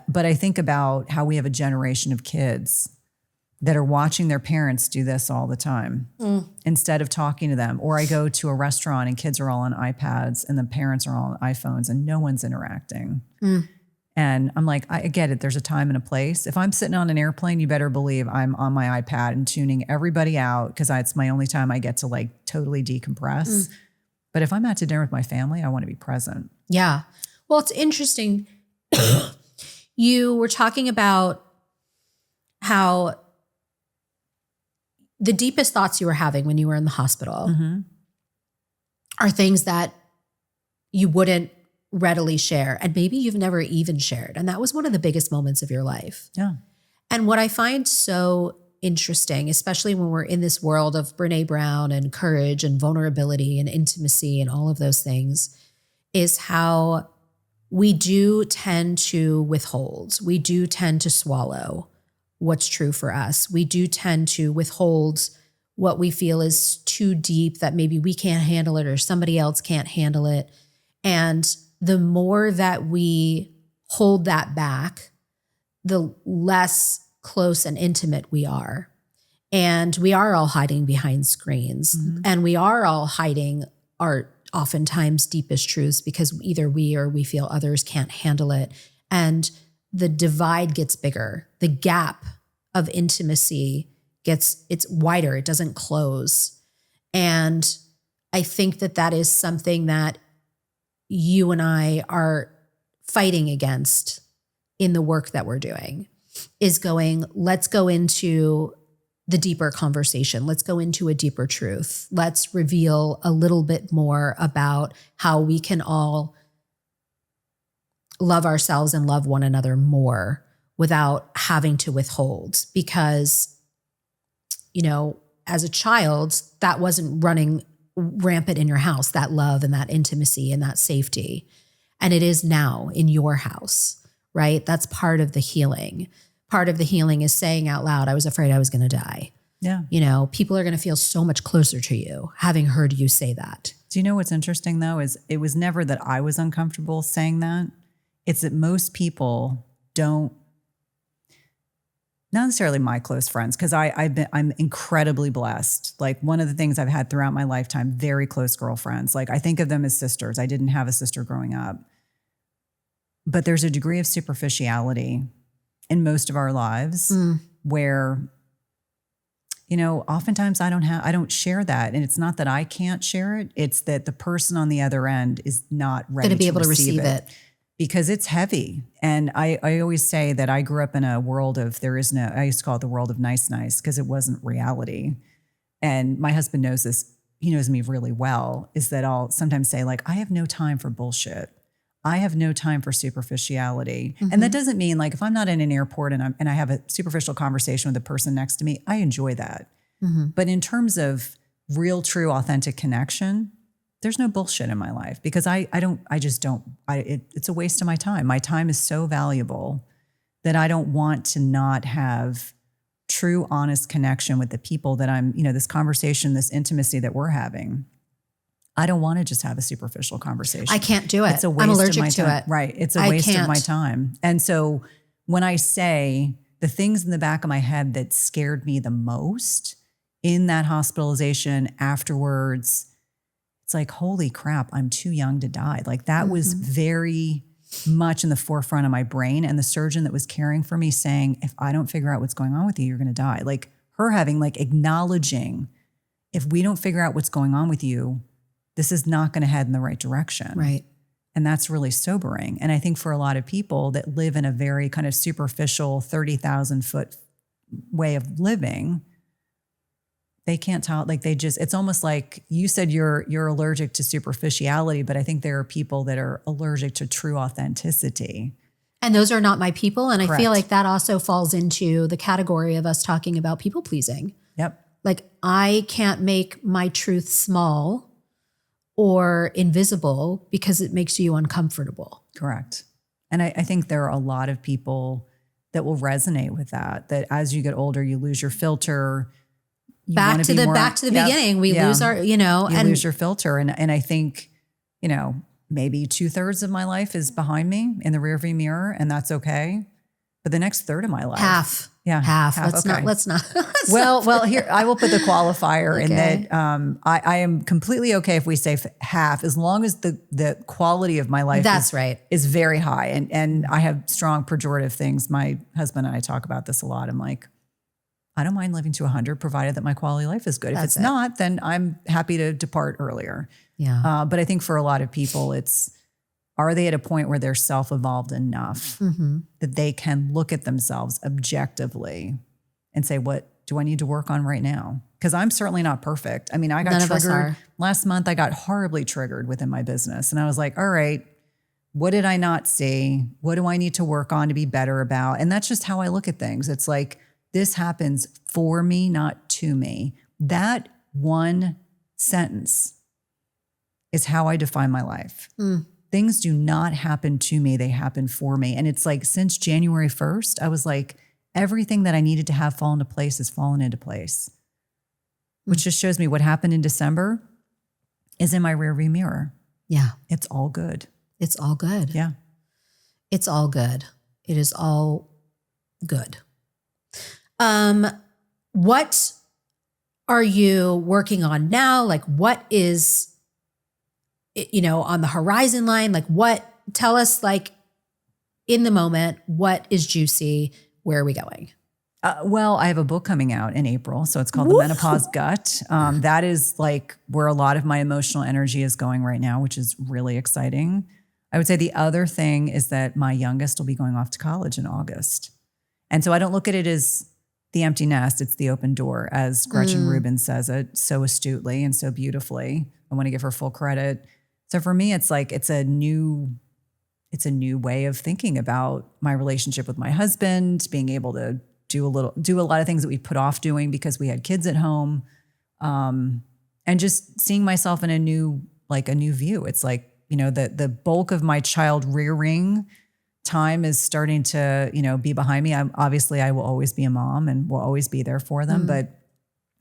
Speaker 2: But I think about how we have a generation of kids that are watching their parents do this all the time instead of talking to them. Or I go to a restaurant and kids are all on iPads and the parents are all on iPhones and no one's interacting. And I'm like, I get it. There's a time and a place. If I'm sitting on an airplane, you better believe I'm on my iPad and tuning everybody out, because it's my only time I get to totally decompress. But if I'm out to dinner with my family, I want to be present.
Speaker 3: Yeah. Well, it's interesting. You were talking about how the deepest thoughts you were having when you were in the hospital are things that you wouldn't readily share. And maybe you've never even shared. And that was one of the biggest moments of your life.
Speaker 2: Yeah.
Speaker 3: And what I find so interesting, especially when we're in this world of Brene Brown and courage and vulnerability and intimacy and all of those things, is how we do tend to withhold. We do tend to swallow what's true for us. We do tend to withhold what we feel is too deep, that maybe we can't handle it or somebody else can't handle it. And the more that we hold that back, the less close and intimate we are. And we are all hiding behind screens. And we are all hiding our oftentimes deepest truths, because either we or we feel others can't handle it. And the divide gets bigger. The gap of intimacy it's wider. It doesn't close. And I think that is something that you and I are fighting against in the work that we're doing, is let's go into the deeper conversation. Let's go into a deeper truth. Let's reveal a little bit more about how we can all love ourselves and love one another more without having to withhold. Because, as a child, that wasn't running rampant in your house, that love and that intimacy and that safety. And it is now in your house, right? That's part of the healing. Part of the healing is saying out loud, I was afraid I was going to die.
Speaker 2: Yeah.
Speaker 3: People are going to feel so much closer to you having heard you say that.
Speaker 2: Do you know what's interesting though, is it was never that I was uncomfortable saying that. It's that most people don't, not necessarily my close friends, because I'm incredibly blessed. Like, one of the things I've had throughout my lifetime, very close girlfriends. Like, I think of them as sisters. I didn't have a sister growing up. But there's a degree of superficiality in most of our lives where, oftentimes I don't share that. And it's not that I can't share it. It's that the person on the other end is not ready
Speaker 3: to be able to receive it.
Speaker 2: Because it's heavy. And I always say that I grew up in a world of, I used to call it the world of nice, because it wasn't reality. And my husband knows this. He knows me really well, is that I'll sometimes say, I have no time for bullshit. I have no time for superficiality. And that doesn't mean like if I'm not in an airport and I have a superficial conversation with the person next to me, I enjoy that. But in terms of real, true, authentic connection, there's no bullshit in my life because it's a waste of my time. My time is so valuable that I don't want to not have true, honest connection with the people that I'm, this conversation, this intimacy that we're having. I don't want to just have a superficial conversation.
Speaker 3: I can't do it.
Speaker 2: It's a waste
Speaker 3: I'm allergic
Speaker 2: of my
Speaker 3: to
Speaker 2: time.
Speaker 3: it.
Speaker 2: Right. It's a waste of my time. And so when I say the things in the back of my head that scared me the most in that hospitalization afterwards, it's like, holy crap, I'm too young to die. Like that was very much in the forefront of my brain. And the surgeon that was caring for me saying, if I don't figure out what's going on with you, you're going to die. Like her having like acknowledging, if we don't figure out what's going on with you, this is not going to head in the right direction.
Speaker 3: Right.
Speaker 2: And that's really sobering. And I think for a lot of people that live in a very kind of superficial 30,000 foot way of living, they can't tell, like they just, it's almost like you said you're allergic to superficiality, but I think there are people that are allergic to true authenticity.
Speaker 3: And those are not my people. And
Speaker 2: Correct.
Speaker 3: I feel like that also falls into the category of us talking about people pleasing.
Speaker 2: Yep.
Speaker 3: Like I can't make my truth small or invisible because it makes you uncomfortable.
Speaker 2: Correct. And I think there are a lot of people that will resonate with that as you get older, you lose your filter.
Speaker 3: Back to the beginning, we lose our,
Speaker 2: you lose your filter. And I think, maybe 2/3 of my life is behind me in the rearview mirror, and that's okay. But the next third of my life.
Speaker 3: Half. Let's not.
Speaker 2: Well, here, I will put the qualifier in that I am completely okay if we say half, as long as the quality of my life is very high. And I have strong pejorative things. My husband and I talk about this a lot. I'm like, I don't mind living to 100, provided that my quality of life is good. If it's not, then I'm happy to depart earlier.
Speaker 3: Yeah.
Speaker 2: But I think for a lot of people, are they at a point where they're self-evolved enough that they can look at themselves objectively and say, what do I need to work on right now? Because I'm certainly not perfect. I mean, I got triggered last month. I got horribly triggered within my business. And I was like, all right, what did I not see? What do I need to work on to be better about? And that's just how I look at things. It's like, this happens for me, not to me. That one sentence is how I define my life. Things do not happen to me, they happen for me. And it's like since January 1st, I was like, everything that I needed to have fall into place has fallen into place, which just shows me what happened in December is in my rearview mirror.
Speaker 3: Yeah.
Speaker 2: It's all good.
Speaker 3: It's all good.
Speaker 2: Yeah.
Speaker 3: It's all good. It is all good. What are you working on now? Like what is, on the horizon line? Like tell us like in the moment, what is juicy? Where are we going?
Speaker 2: Well, I have a book coming out in April. So it's called The Menopause Gut. That is like where a lot of my emotional energy is going right now, which is really exciting. I would say the other thing is that my youngest will be going off to college in August. And so I don't look at it as the empty nest, it's the open door, as Gretchen Rubin says it so astutely and so beautifully. I want to give her full credit. So for me, it's like, it's a new way of thinking about my relationship with my husband, being able to do a lot of things that we put off doing because we had kids at home. And just seeing myself in a new view. It's like, the bulk of my child rearing time is starting to, be behind me. I will always be a mom and will always be there for them, but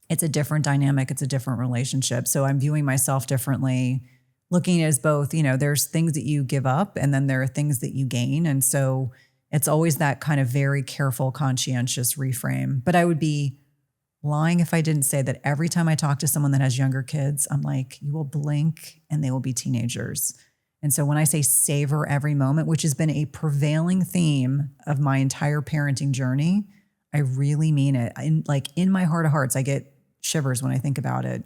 Speaker 2: it's a different dynamic. It's a different relationship. So I'm viewing myself differently, looking as both, there's things that you give up and then there are things that you gain. And so it's always that kind of very careful, conscientious reframe. But I would be lying if I didn't say that every time I talk to someone that has younger kids, I'm like, you will blink and they will be teenagers. And so when I say savor every moment, which has been a prevailing theme of my entire parenting journey, I really mean it. In my heart of hearts, I get shivers when I think about it.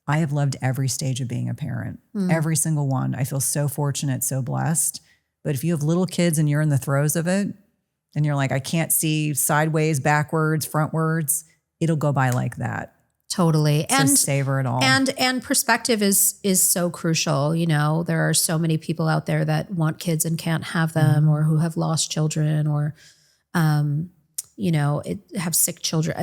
Speaker 2: I have loved every stage of being a parent, every single one. I feel so fortunate, so blessed. But if you have little kids and you're in the throes of it, and you're like, I can't see sideways, backwards, frontwards, it'll go by like that.
Speaker 3: Totally.
Speaker 2: So savor it all.
Speaker 3: And perspective is so crucial. You know, there are so many people out there that want kids and can't have them, or who have lost children, or you know, have sick children.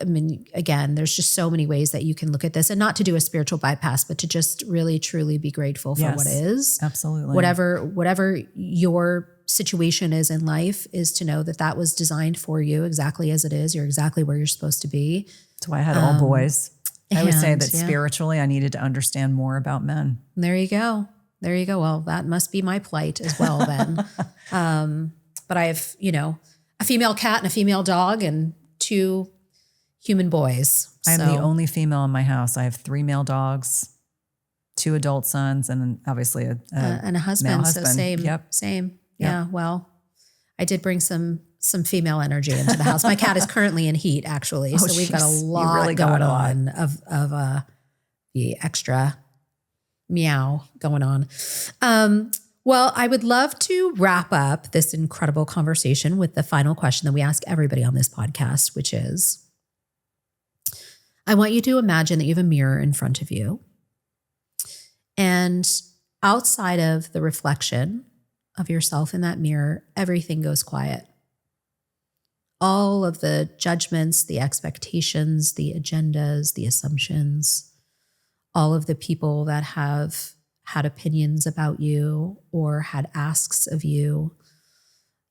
Speaker 3: I mean, again, there's just so many ways that you can look at this, and not to do a spiritual bypass, but to just really truly be grateful for what is.
Speaker 2: Absolutely.
Speaker 3: Whatever your situation is in life, is to know that that was designed for you exactly as it is. You're exactly where you're supposed to be.
Speaker 2: That's why I had all boys. I would say that
Speaker 3: yeah.
Speaker 2: spiritually, I needed to understand more about men.
Speaker 3: There you go. There you go. Well, that must be my plight as well then. But I have, you know, a female cat and a female dog and 2 human boys.
Speaker 2: I'm the only female in my house. I have 3 male dogs, 2 adult sons, and obviously a
Speaker 3: husband.
Speaker 2: male
Speaker 3: So
Speaker 2: husband.
Speaker 3: same.
Speaker 2: Yep.
Speaker 3: Yeah. Well, I did bring some female energy into the house. My cat is currently in heat, actually. So we've got a lot
Speaker 2: really
Speaker 3: going on of the extra meow going on. Well, I would love to wrap up this incredible conversation with the final question that we ask everybody on this podcast, which is, I want you to imagine that you have a mirror in front of you. And outside of the reflection of yourself in that mirror, everything goes quiet. All of the judgments, the expectations, the agendas, the assumptions, all of the people that have had opinions about you or had asks of you.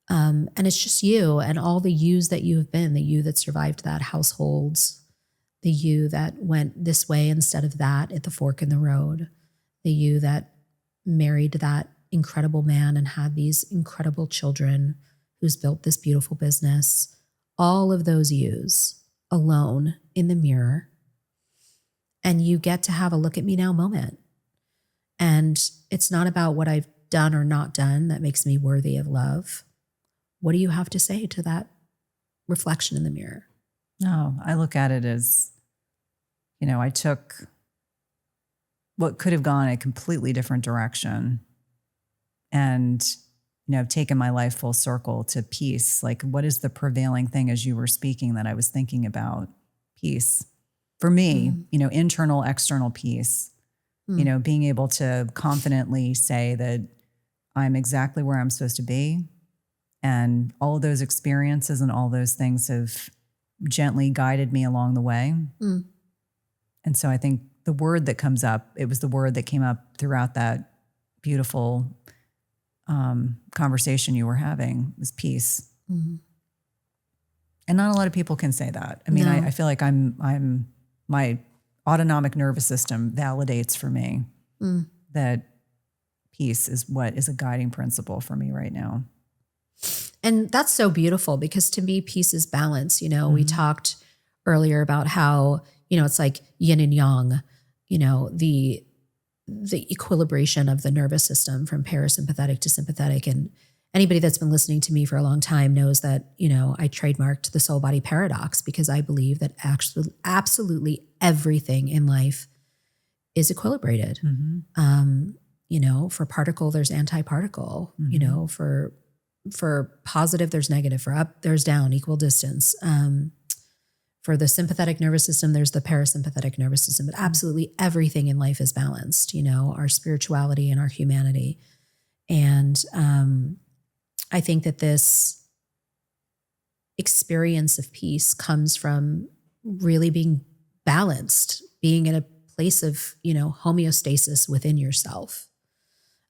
Speaker 3: And it's just you and all the yous that you have been, the you that survived that household, the you that went this way instead of that at the fork in the road, the you that married that incredible man and had these incredible children, who's built this beautiful business. All of those yous alone in the mirror. And you get to have a look at me now moment. And it's not about what I've done or not done that makes me worthy of love. What do you have to say to that reflection in the mirror?
Speaker 2: No, I look at it as, you know, I took what could have gone a completely different direction and, you know, I've taken my life full circle to peace. Like, what is the prevailing thing as you were speaking that I was thinking about? Peace. For me, you know, internal, external peace, you know, being able to confidently say that I'm exactly where I'm supposed to be. And all of those experiences and all those things have gently guided me along the way. And so I think the word that comes up, it was the word that came up throughout that beautiful conversation you were having, was peace. And not a lot of people can say that. I mean,
Speaker 3: No.
Speaker 2: I feel like I'm my autonomic nervous system validates for me that peace is what is a guiding principle for me right now.
Speaker 3: And that's so beautiful, because to me, peace is balance. You know, we talked earlier about how, you know, it's like yin and yang, you know, the equilibration of the nervous system from parasympathetic to sympathetic. And anybody that's been listening to me for a long time knows that, you know, I trademarked the soul body paradox, because I believe that actually absolutely everything in life is equilibrated. You know, for particle, there's anti-particle, you know, for positive, there's negative, for up, there's down, equal distance. For the sympathetic nervous system, there's the parasympathetic nervous system, but absolutely everything in life is balanced, you know, our spirituality and our humanity. And I think that this experience of peace comes from really being balanced, being in a place of, you know, homeostasis within yourself,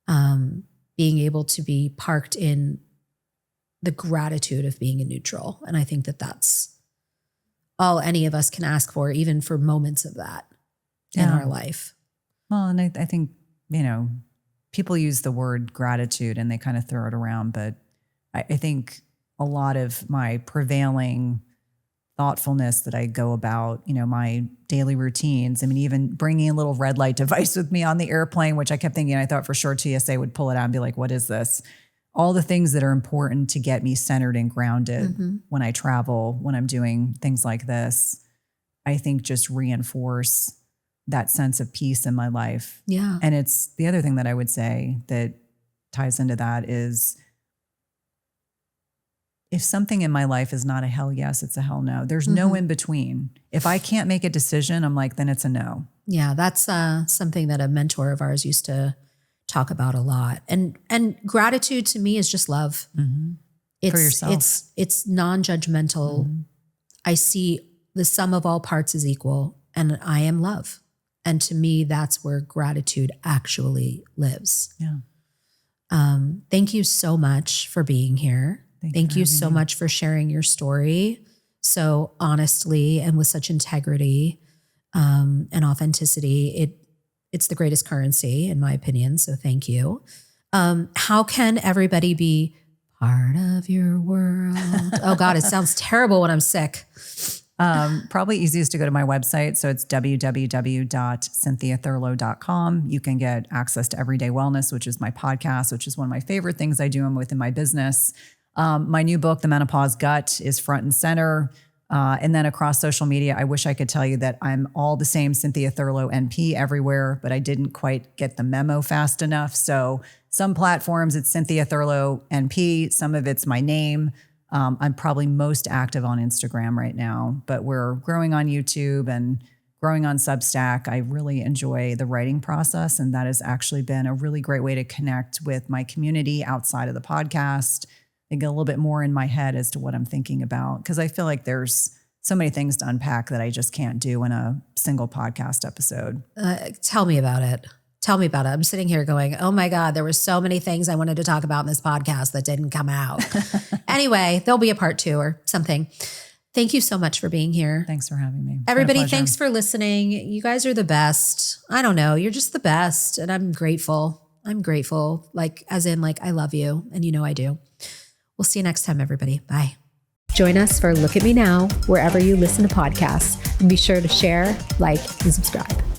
Speaker 3: being able to be parked in the gratitude of being in neutral. And I think that that's all any of us can ask for, even for moments of that in our life.
Speaker 2: Well, and I think, you know, people use the word gratitude and they kind of throw it around, but I think a lot of my prevailing thoughtfulness that I go about, you know, my daily routines. I mean, even bringing a little red light device with me on the airplane, which I kept thinking, I thought for sure TSA would pull it out and be like, what is this? All the things that are important to get me centered and grounded when I travel, when I'm doing things like this, I think just reinforce that sense of peace in my life.
Speaker 3: Yeah.
Speaker 2: And it's the other thing that I would say that ties into that is if something in my life is not a hell yes, it's a hell no. There's no in between. If I can't make a decision, I'm like, then it's a no.
Speaker 3: Yeah, that's something that a mentor of ours used to talk about a lot. And gratitude to me is just love. It's,
Speaker 2: For yourself.
Speaker 3: It's non-judgmental. I see the sum of all parts is equal, and I am love. And to me, that's where gratitude actually lives.
Speaker 2: Yeah.
Speaker 3: Thank you so much for being here. Thank you so much for sharing your story so honestly and with such integrity and authenticity. It's the greatest currency, in my opinion. So thank you. How can everybody be part of your world? Oh God, it sounds terrible when I'm sick.
Speaker 2: Probably easiest to go to my website. So it's www.cynthiathurlow.com. You can get access to Everyday Wellness, which is my podcast, which is one of my favorite things I do within my business. My new book, The Menopause Gut, is front and center. And then across social media, I wish I could tell you that I'm all the same Cynthia Thurlow NP everywhere, but I didn't quite get the memo fast enough. So some platforms, it's Cynthia Thurlow NP. Some of it's my name. I'm probably most active on Instagram right now, but we're growing on YouTube and growing on Substack. I really enjoy the writing process, and that has actually been a really great way to connect with my community outside of the podcast. I get a little bit more in my head as to what I'm thinking about, because I feel like there's so many things to unpack that I just can't do in a single podcast episode.
Speaker 3: Tell me about it. Tell me about it. I'm sitting here going, oh my God, there were so many things I wanted to talk about in this podcast that didn't come out. Anyway, there'll be a part 2 or something. Thank you so much for being here.
Speaker 2: Thanks for having me.
Speaker 3: Everybody, thanks for listening. You guys are the best. I don't know. You're just the best. And I'm grateful. I'm grateful. Like, as in, like, I love you. And you know I do. We'll see you next time, everybody. Bye. Join us for Look at Me Now, wherever you listen to podcasts. And be sure to share, like, and subscribe.